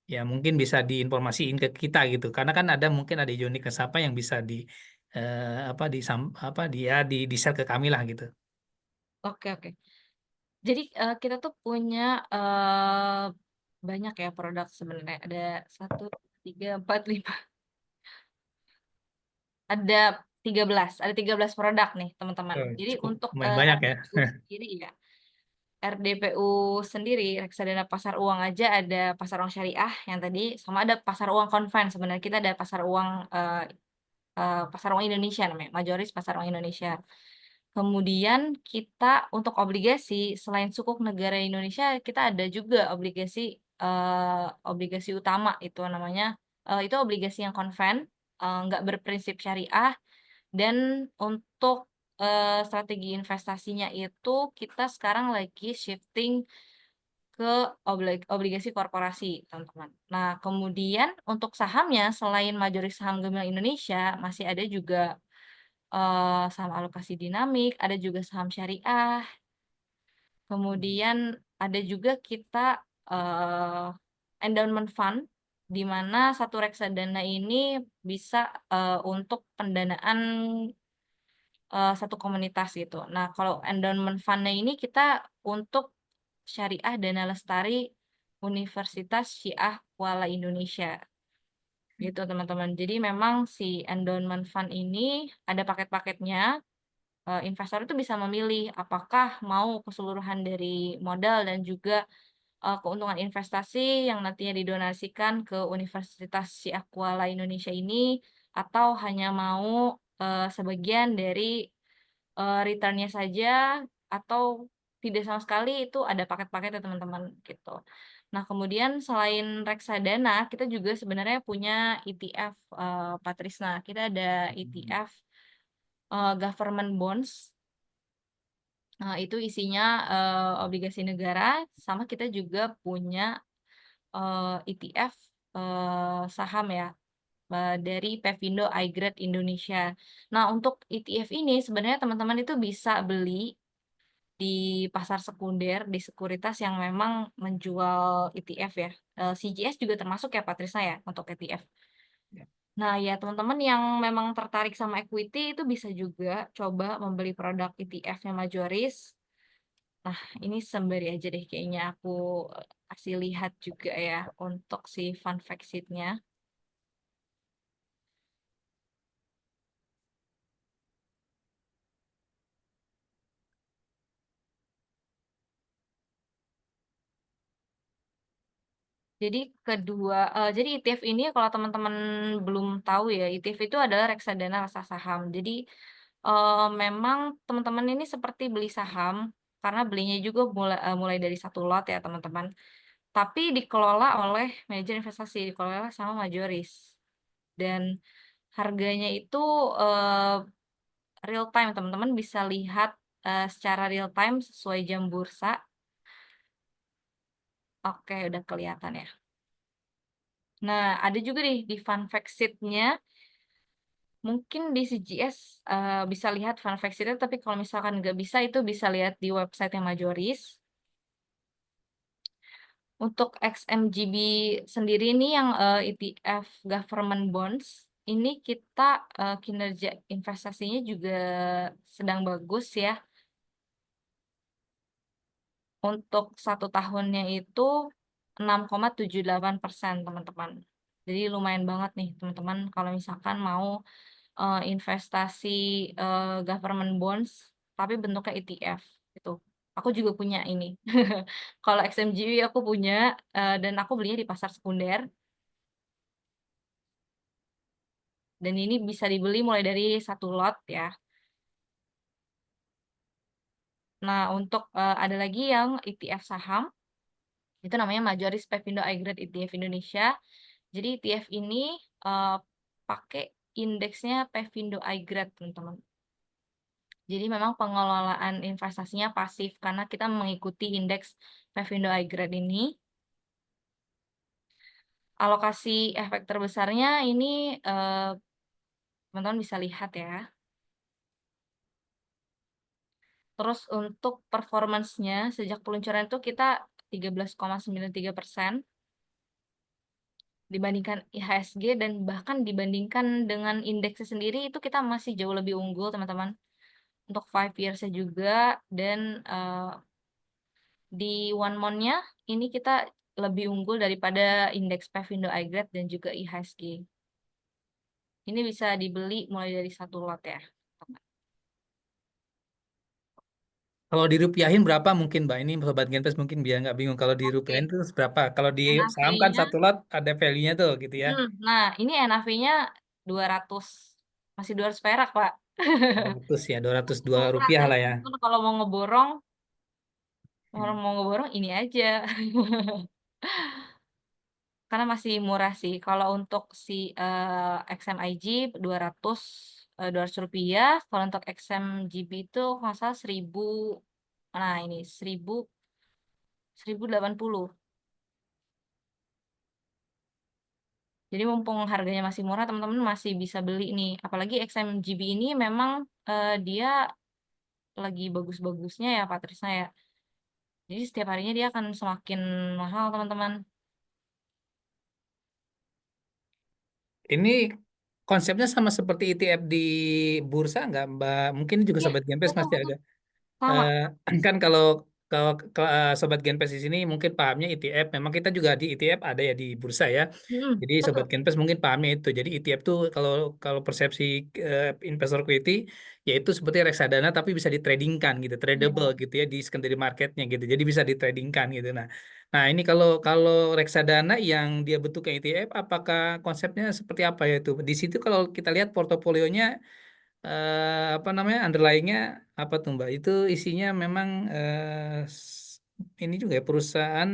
Ya mungkin bisa diinformasiin ke kita gitu. Karena kan ada mungkin ada uniqueness apa yang bisa di apa apa dia di share ke kami lah gitu. Oke, oke. Jadi, kita tuh punya, banyak ya produk sebenarnya. Ada 1, 2, 3, 4, 5. Ada 13 produk nih, teman-teman. Oh, Jadi cukup untuk, lumayan banyak ya. RDPU sendiri ya, RDPU sendiri, reksadana pasar uang aja ada pasar uang syariah yang tadi, sama ada pasar uang konven. Sebenarnya kita ada pasar uang, pasar uang Indonesia namanya, Majoris Pasar Uang Indonesia. Kemudian kita untuk obligasi, selain Sukuk Negara Indonesia, kita ada juga obligasi, obligasi utama itu namanya, itu obligasi yang konven, nggak berprinsip syariah, dan untuk, strategi investasinya itu kita sekarang lagi shifting ke obligasi korporasi, teman-teman. Nah, kemudian untuk sahamnya selain majoris saham gabungan Indonesia, masih ada juga, saham alokasi dinamik, ada juga saham syariah, kemudian ada juga kita, endowment fund, di mana satu reksadana ini bisa, untuk pendanaan, satu komunitas gitu. Nah, kalau endowment fund-nya ini kita untuk Syariah Dana Lestari Universitas Syiah Kuala Indonesia, gitu teman-teman. Jadi memang si endowment fund ini ada paket-paketnya, investor itu bisa memilih apakah mau keseluruhan dari modal dan juga, keuntungan investasi yang nantinya didonasikan ke Universitas Syiah Kuala Indonesia ini, atau hanya mau, sebagian dari return-nya saja atau tidak sama sekali itu ada paket-paketnya teman-teman, gitu. Nah, kemudian selain reksadana, kita juga sebenarnya punya ETF, Patrisna. Kita ada ETF, government bonds, itu isinya, obligasi negara, sama kita juga punya, ETF, saham ya, dari Pevindo iGrade Indonesia. Nah, untuk ETF ini sebenarnya teman-teman itu bisa beli di pasar sekunder, di sekuritas yang memang menjual ETF ya. CGS juga termasuk ya Patrisna ya untuk ETF? Nah, ya teman-teman yang memang tertarik sama equity itu bisa juga coba membeli produk ETF-nya Majoris. Nah, ini sembari aja deh kayaknya aku kasih lihat juga ya untuk si fun fact sheet-nya. Jadi ETF ini kalau teman-teman belum tahu ya, ETF itu adalah reksadana rasa saham. Jadi memang teman-teman ini seperti beli saham karena belinya juga mulai dari satu lot ya teman-teman. Tapi dikelola oleh manajer investasi, dikelola sama Majoris. Dan harganya itu eh, real time, teman-teman bisa lihat secara real time sesuai jam bursa. Oke, udah kelihatan ya. Nah, ada juga nih di fun fact sheet-nya. Mungkin di CGS bisa lihat fun fact sheet-nya, tapi kalau misalkan nggak bisa, itu bisa lihat di website yang Majoris. Untuk XMGB sendiri ini yang ETF Government Bonds, ini kita kinerja investasinya juga sedang bagus ya. Untuk satu tahunnya itu 6,78%, teman-teman. Jadi lumayan banget nih teman-teman kalau misalkan mau investasi government bonds tapi bentuknya ETF itu. Aku juga punya ini. Kalau XMGB aku punya dan aku belinya di pasar sekunder dan ini bisa dibeli mulai dari satu lot ya. Nah, untuk ada lagi yang ETF saham itu namanya Majoris Pevindo iGrade ETF Indonesia. Jadi ETF ini eh, pakai indeksnya Pevindo iGrade, teman-teman. Jadi memang pengelolaan investasinya pasif karena kita mengikuti indeks Pevindo iGrade ini. Alokasi efek terbesarnya ini teman-teman bisa lihat ya. Terus untuk performance-nya sejak peluncuran itu kita 13,93% dibandingkan IHSG dan bahkan dibandingkan dengan indeksnya sendiri itu kita masih jauh lebih unggul, teman-teman. Untuk 5 years-nya juga dan di one month-nya ini kita lebih unggul daripada indeks Pevindo iGrade dan juga IHSG. Ini bisa dibeli mulai dari satu lot ya. Kalau dirupiahin berapa mungkin, Mbak? Ini Sobat Genpes mungkin biar nggak bingung. Kalau dirupiahin Oke, itu berapa? Kalau di saham kan NAV-nya, satu lot ada value-nya tuh gitu ya. nah ini NAV-nya 200, masih 200 perak, Pak. 200 ya, 202 Murah, rupiah jadi lah ya. teman-teman kalau mau ngeborong, Hmm. ini aja. Karena masih murah sih. Kalau untuk si XMIG 200 200 rupiah, kalau untuk XMGB itu kalau nggak salah 1000. Nah, ini 1080. Jadi mumpung harganya masih murah, teman-teman masih bisa beli nih. Apalagi XMGB ini memang dia lagi bagus-bagusnya ya, Pak Trisna ya. Jadi setiap harinya dia akan semakin mahal, teman-teman. Ini konsepnya sama seperti ETF di bursa nggak, Mbak? Mungkin juga Iya, Sobat Genpes betul, masih betul. agak Sama. eh, kan kalau Sobat Genpes di sini mungkin pahamnya ETF. Memang kita juga di ETF ada ya di bursa ya. Jadi Sobat Betul. Genpes mungkin pahamnya itu. Jadi ETF tuh kalau kalau persepsi investor equity yaitu seperti reksadana tapi bisa ditradingkan gitu, tradable Iya. gitu ya di secondary marketnya gitu. Jadi bisa ditradingkan gitu. Nah ini kalau kalau reksadana yang dia bentuknya ETF, apakah konsepnya seperti apa ya itu? Di situ kalau kita lihat portofolionya apa namanya underlyingnya apa tuh Mbak? Itu isinya memang ini juga ya perusahaan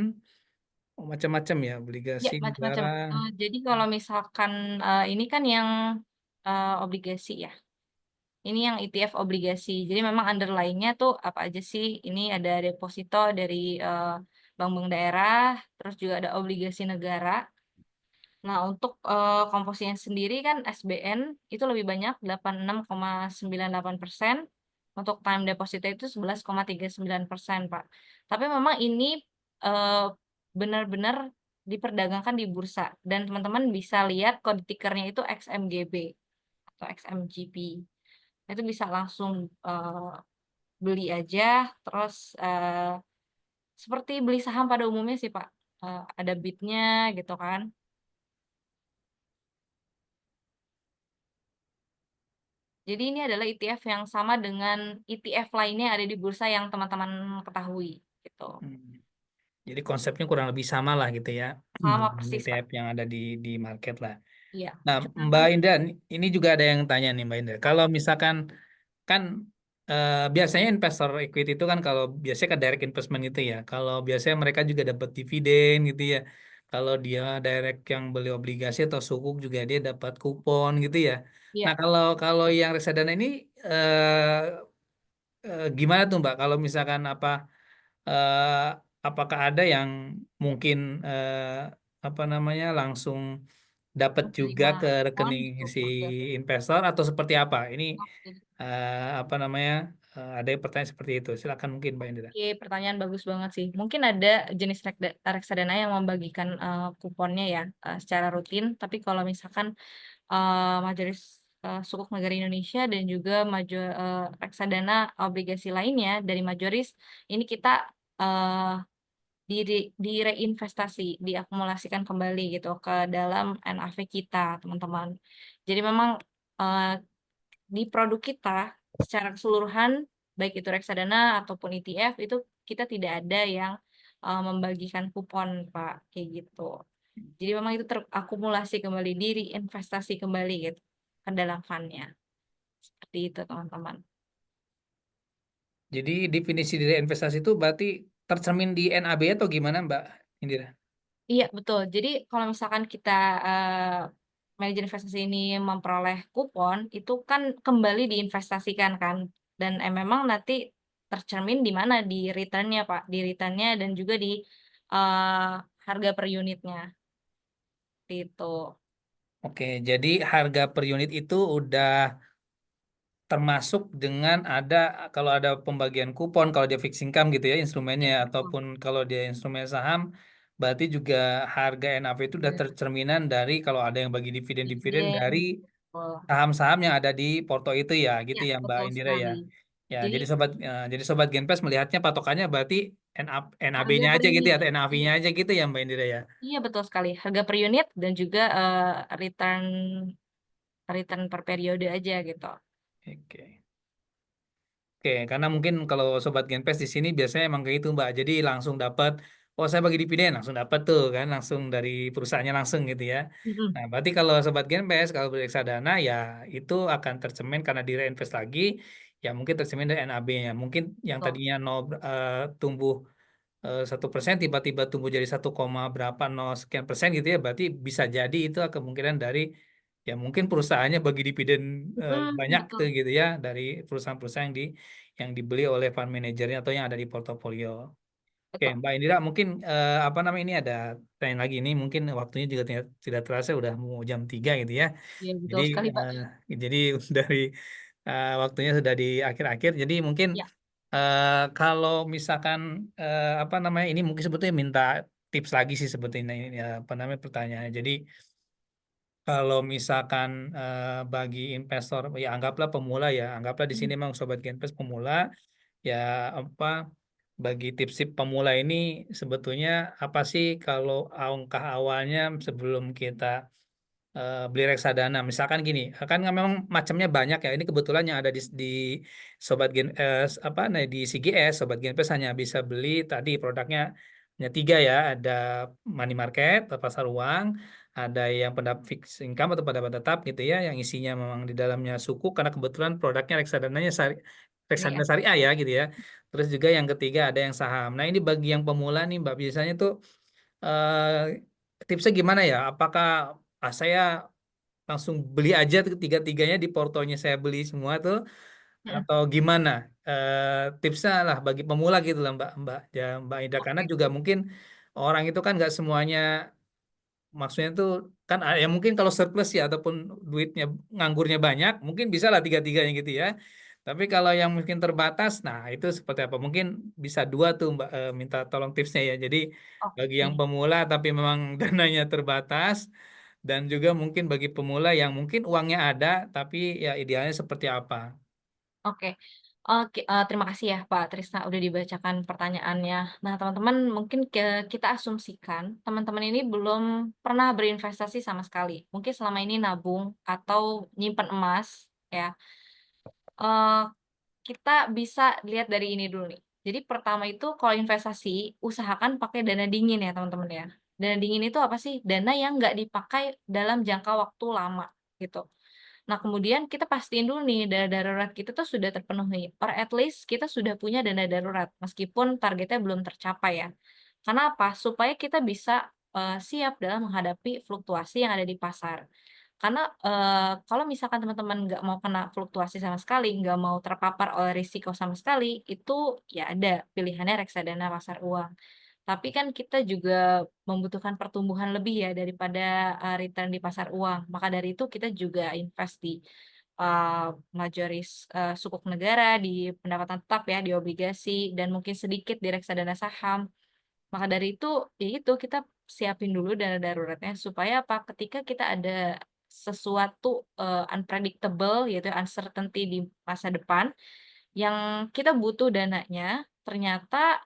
macam-macam ya, Ya, obligasi macam-macam. negara. Jadi kalau misalkan ini kan yang obligasi ya. Ini yang ETF obligasi. Jadi memang underlying-nya tuh apa aja sih? Ini ada deposito dari eh, bank-bank daerah, terus juga ada obligasi negara. Nah, untuk komposisinya sendiri kan SBN itu lebih banyak 86,98%. Untuk time deposit itu 11,39%, Pak. Tapi memang ini eh, benar-benar diperdagangkan di bursa dan teman-teman bisa lihat kode tikernya itu XMGB atau XMGP. Itu bisa langsung beli aja, terus seperti beli saham pada umumnya sih Pak. Ada bidnya gitu kan. Jadi ini adalah ETF yang sama dengan ETF lainnya yang ada di bursa yang teman-teman ketahui gitu. Hmm. Jadi konsepnya kurang lebih sama lah gitu ya. Sama Dengan persis Pak. ETF yang ada di market lah. Iya. Nah, Cuma kan Mbak Indah, ini juga ada yang tanya nih Mbak Indah. Kalau misalkan kan biasanya investor equity itu kan kalau biasanya kan direct investment gitu ya. Kalau biasanya mereka juga dapat dividen gitu ya. Kalau dia direct yang beli obligasi atau sukuk juga dia dapat kupon gitu ya. Nah, iya. kalau kalau yang reksadana ini gimana tuh Mbak? Kalau misalkan eh, apakah ada yang mungkin apa namanya langsung dapat juga Menerima ke kupon rekening gitu. si Oke, oke. investor atau seperti apa? Ini Oke. apa namanya? Ada yang pertanyaan seperti itu. Silakan mungkin Mbak Indra. Oke, pertanyaan bagus banget sih. Mungkin ada jenis reksadana yang membagikan kuponnya ya secara rutin. Tapi kalau misalkan Majelis Sukuk Negara Indonesia dan juga reksadana obligasi lainnya dari Majelis, ini kita eh, direinvestasi, diakumulasikan kembali gitu ke dalam NAV kita, teman-teman. Jadi memang eh, di produk kita secara keseluruhan, baik itu reksadana ataupun ETF, itu kita tidak ada yang membagikan kupon, Pak, kayak gitu. Jadi memang itu terakumulasi kembali, diri investasi kembali gitu ke dalam fund-nya. Seperti itu, teman-teman. Jadi definisi dari investasi itu berarti tercermin di NAB atau gimana Mbak Indira? Iya, betul. Jadi kalau misalkan kita manajer investasi ini memperoleh kupon, itu kan kembali diinvestasikan kan. Dan memang nanti tercermin di mana di return-nya, Pak. Di return-nya dan juga di eh, harga per unitnya. Seperti itu. Oke, jadi harga per unit itu udah termasuk dengan ada kalau ada pembagian kupon kalau dia fixed income gitu ya instrumennya Iya, betul. ataupun kalau dia instrumen saham berarti juga harga NAV itu udah Iya. tercerminan dari kalau ada yang bagi dividen-dividen dari Dividen. Betul. saham-saham yang ada di porto itu ya gitu Iya, ya Mbak betul Indira sekali. ya. Ya, Jadi jadi sobat Genpes melihatnya patokannya berarti harga NAB-nya per aja gitu ya unit. atau Iya. NAV-nya aja gitu ya Mbak Indira ya. Iya, betul sekali. Harga per unit dan juga return return per periode aja gitu. Oke. Oke, karena mungkin kalau sobat Genpes di sini biasanya emang kayak itu Mbak. Jadi langsung dapat, oh saya bagi dividen langsung dapat tuh kan, langsung dari perusahaannya langsung gitu ya. Mm-mm. Nah, berarti kalau sobat Genpes kalau beli reksadana ya itu akan tercemin karena di reinvest lagi, ya mungkin tercemin dari NAB-nya. Mungkin yang Betul. tadinya tumbuh 1% tiba-tiba tumbuh jadi 1, berapa nol sekian persen gitu ya. Berarti bisa jadi itu kemungkinan dari ya mungkin perusahaannya bagi dividen banyak tuh Betul, gitu ya dari perusahaan-perusahaan yang dibeli oleh fund manajernya atau yang ada di portofolio. Oke, betul. Mbak Indira mungkin apa namanya ini ada tanya lagi ini mungkin waktunya juga tidak terasa udah mau jam 3 gitu ya. Iya, betul Jadi sekali, Pak. jadi dari waktunya sudah di akhir-akhir. Jadi mungkin Ya. kalau misalkan apa namanya ini mungkin sebetulnya minta tips lagi sih sebetulnya ini apa namanya pertanyaannya. Jadi kalau misalkan bagi investor ya anggaplah pemula ya, anggaplah di sini Hmm. memang sobat Genpes pemula ya apa bagi tips-tips pemula ini sebetulnya apa sih kalau angka awalnya sebelum kita beli reksadana. Misalkan gini, kan memang macamnya banyak ya. Ini kebetulan yang ada di Sobat Gen apa nah di CGS, Sobat Genpes hanya bisa beli tadi produknya hanya 3 ya. Ada money market, atau pasar uang, ada yang pendapat fixed income atau pendapat tetap gitu ya, yang isinya memang di dalamnya suku karena kebetulan produknya reksadananya reksadana Syariah. syariah ya gitu ya. Terus juga yang ketiga ada yang saham. Nah ini bagi yang pemula nih Mbak biasanya tuh tipsnya gimana ya? Apakah saya langsung beli aja tiga-tiganya di portonya saya beli semua tuh Hmm. atau gimana tipsnya lah bagi pemula gitu lah Mbak Mbak ya Mbak Ida karena Oke. juga mungkin orang itu kan nggak semuanya maksudnya tuh kan ya mungkin kalau surplus ya ataupun duitnya nganggurnya banyak mungkin bisa lah tiga-tiganya gitu ya Tapi kalau yang mungkin terbatas, nah itu seperti apa? Mungkin bisa dua tuh Mbak, minta tolong tipsnya ya. Jadi bagi yang Oke. pemula tapi memang dananya terbatas, dan juga mungkin bagi pemula yang mungkin uangnya ada tapi ya idealnya seperti apa? Oke. Oke, terima kasih ya Pak Trisna udah dibacakan pertanyaannya. Nah, teman-teman mungkin kita asumsikan teman-teman ini belum pernah berinvestasi sama sekali. Mungkin selama ini nabung atau nyimpen emas ya. Eee, kita bisa lihat dari ini dulu nih. Jadi pertama itu kalau investasi usahakan pakai dana dingin ya teman-teman ya. Dana dingin itu apa sih? Dana yang nggak dipakai dalam jangka waktu lama gitu. Nah, kemudian kita pastiin dulu nih dana darurat kita tuh sudah terpenuhi, or at least kita sudah punya dana darurat meskipun targetnya belum tercapai ya. Karena apa? Supaya kita bisa, siap dalam menghadapi fluktuasi yang ada di pasar. Karena, kalau misalkan teman-teman nggak mau kena fluktuasi sama sekali, nggak mau terpapar oleh risiko sama sekali, itu ya ada pilihannya reksadana pasar uang. Tapi kan kita juga membutuhkan pertumbuhan lebih ya daripada, return di pasar uang. Maka dari itu kita juga invest di, majoris, sukuk negara, di pendapatan tetap ya, di obligasi, dan mungkin sedikit di reksadana saham. Maka dari itu, ya itu kita siapin dulu dana daruratnya supaya apa, ketika kita ada sesuatu, unpredictable yaitu uncertainty di masa depan, yang kita butuh dananya, ternyata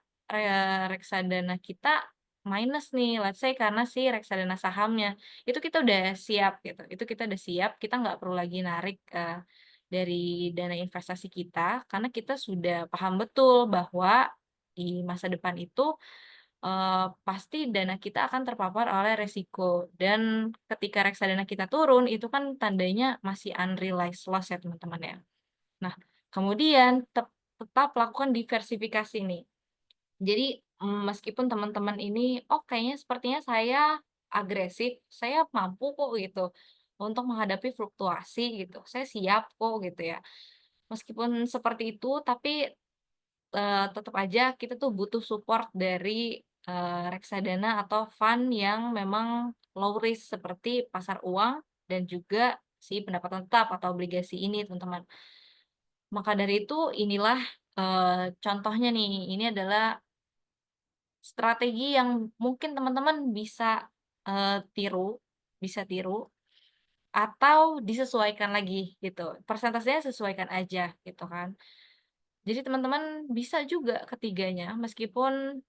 reksadana kita minus nih, let's say karena si reksadana sahamnya, itu kita udah siap gitu, itu kita udah siap, kita nggak perlu lagi narik, dari dana investasi kita, karena kita sudah paham betul bahwa di masa depan itu, pasti dana kita akan terpapar oleh resiko dan ketika reksadana kita turun, itu kan tandanya masih unrealized loss ya teman-teman ya. Nah, kemudian tetap lakukan diversifikasi nih. Jadi, meskipun teman-teman ini, "Oh, kayaknya sepertinya saya agresif, saya mampu kok," gitu, "untuk menghadapi fluktuasi," gitu, "saya siap kok," gitu ya. Meskipun seperti itu, tapi, tetep aja kita tuh butuh support dari, reksadana atau fund yang memang low risk seperti pasar uang dan juga si pendapatan tetap atau obligasi ini, teman-teman. Maka dari itu inilah, contohnya nih, ini adalah strategi yang mungkin teman-teman bisa, tiru atau disesuaikan lagi gitu, persentasenya sesuaikan aja gitu kan. Jadi teman-teman bisa juga ketiganya meskipun,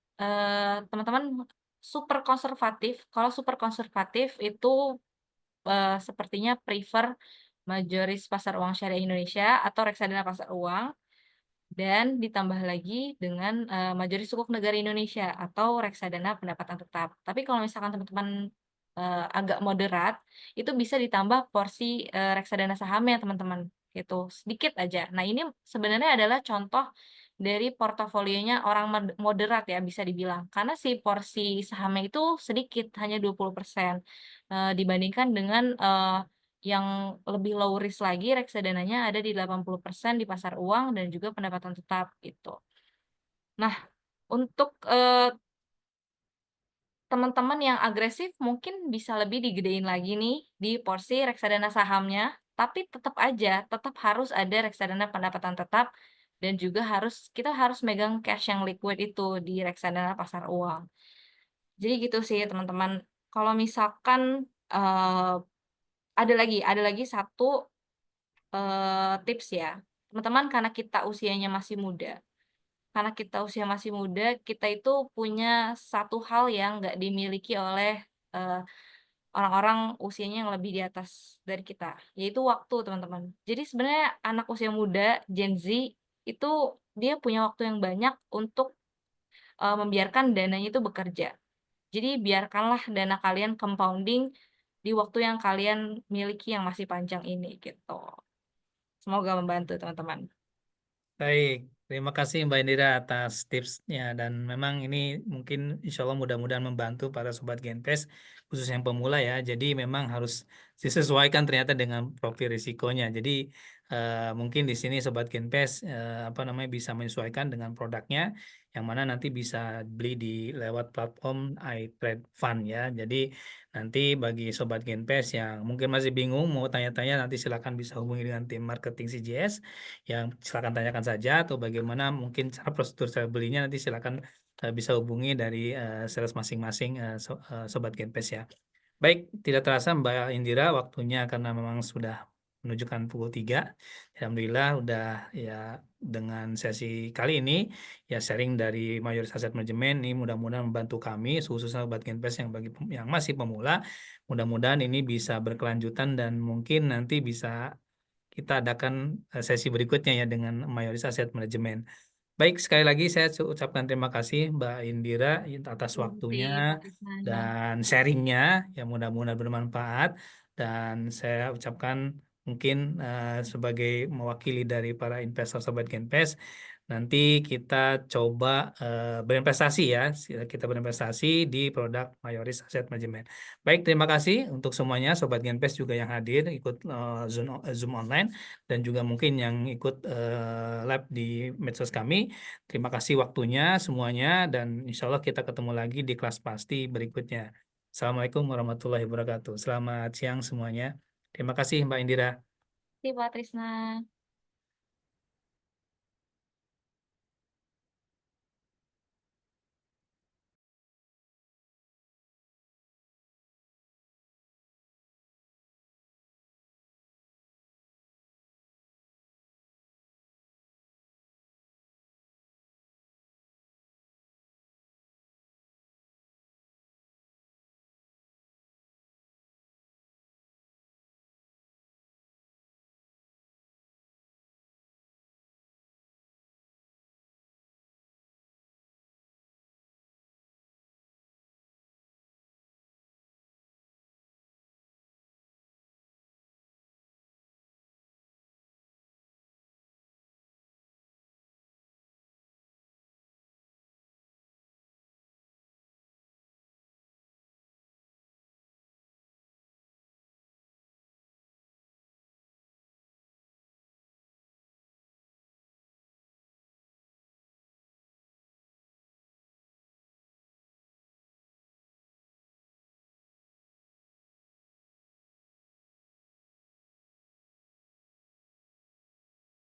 teman-teman super konservatif, kalau super konservatif itu, sepertinya prefer majoris pasar uang syariah Indonesia atau reksadana pasar uang. Dan ditambah lagi dengan, majelis sukuk negara Indonesia atau reksadana pendapatan tetap. Tapi kalau misalkan teman-teman, agak moderat, itu bisa ditambah porsi, reksadana sahamnya teman-teman, gitu, sedikit aja. Nah ini sebenarnya adalah contoh dari portofolionya orang moderat ya bisa dibilang. Karena si porsi sahamnya itu sedikit, hanya 20%, dibandingkan dengan, yang lebih low risk lagi reksadananya ada di 80% di pasar uang dan juga pendapatan tetap gitu. Nah, untuk, teman-teman yang agresif mungkin bisa lebih digedein lagi nih di porsi reksadana sahamnya, tapi tetap aja, tetap harus ada reksadana pendapatan tetap dan juga kita harus megang cash yang liquid itu di reksadana pasar uang. Jadi gitu sih teman-teman. Kalau misalkan, ada lagi satu tips ya, teman-teman karena kita usia masih muda, kita itu punya satu hal yang nggak dimiliki oleh, eee, orang-orang usianya yang lebih di atas dari kita, yaitu waktu teman-teman. Jadi sebenarnya anak usia muda, Gen Z, itu dia punya waktu yang banyak untuk, membiarkan dananya itu bekerja. Jadi biarkanlah dana kalian compounding di waktu yang kalian miliki yang masih panjang ini, gitu. Semoga membantu teman-teman. Baik, terima kasih Mbak Indira atas tipsnya, dan memang ini mungkin insya Allah mudah-mudahan membantu para sobat Genpes khusus yang pemula ya. Jadi memang harus disesuaikan ternyata dengan profil risikonya. Jadi mungkin di sini sobat Genpes apa namanya bisa menyesuaikan dengan produknya yang mana nanti bisa beli di lewat platform iTrade Fund ya. Jadi nanti bagi Sobat Genpes yang mungkin masih bingung mau tanya-tanya, nanti silakan bisa hubungi dengan tim marketing CGS, yang silakan tanyakan saja, atau bagaimana mungkin cara prosedur cara belinya, nanti silakan bisa hubungi dari sales masing-masing Sobat Genpes ya. Baik, tidak terasa Mbak Indira waktunya karena memang sudah menunjukkan pukul 3. Alhamdulillah udah ya, dengan sesi kali ini ya sharing dari Mayoritas Aset Manajemen ini mudah-mudahan membantu kami khususnya Sobat Genpes yang bagi yang masih pemula. Mudah-mudahan ini bisa berkelanjutan dan mungkin nanti bisa kita adakan sesi berikutnya ya dengan Mayoritas Aset Manajemen. Baik, sekali lagi saya ucapkan terima kasih Mbak Indira atas Terima kasih, waktunya Pak Krisna. dan sharingnya yang mudah-mudahan bermanfaat. Dan saya ucapkan mungkin sebagai mewakili dari para investor Sobat Genpes, nanti kita coba berinvestasi ya, kita berinvestasi di produk Mayoris Asset Management. Baik, terima kasih untuk semuanya Sobat Genpes juga yang hadir ikut Zoom online, dan juga mungkin yang ikut live di medsos kami. Terima kasih waktunya semuanya, dan insya Allah kita ketemu lagi di kelas pasti berikutnya. Assalamualaikum warahmatullahi wabarakatuh. Selamat siang semuanya. Terima kasih Mbak Indira. Terima kasih, Pak Trisna.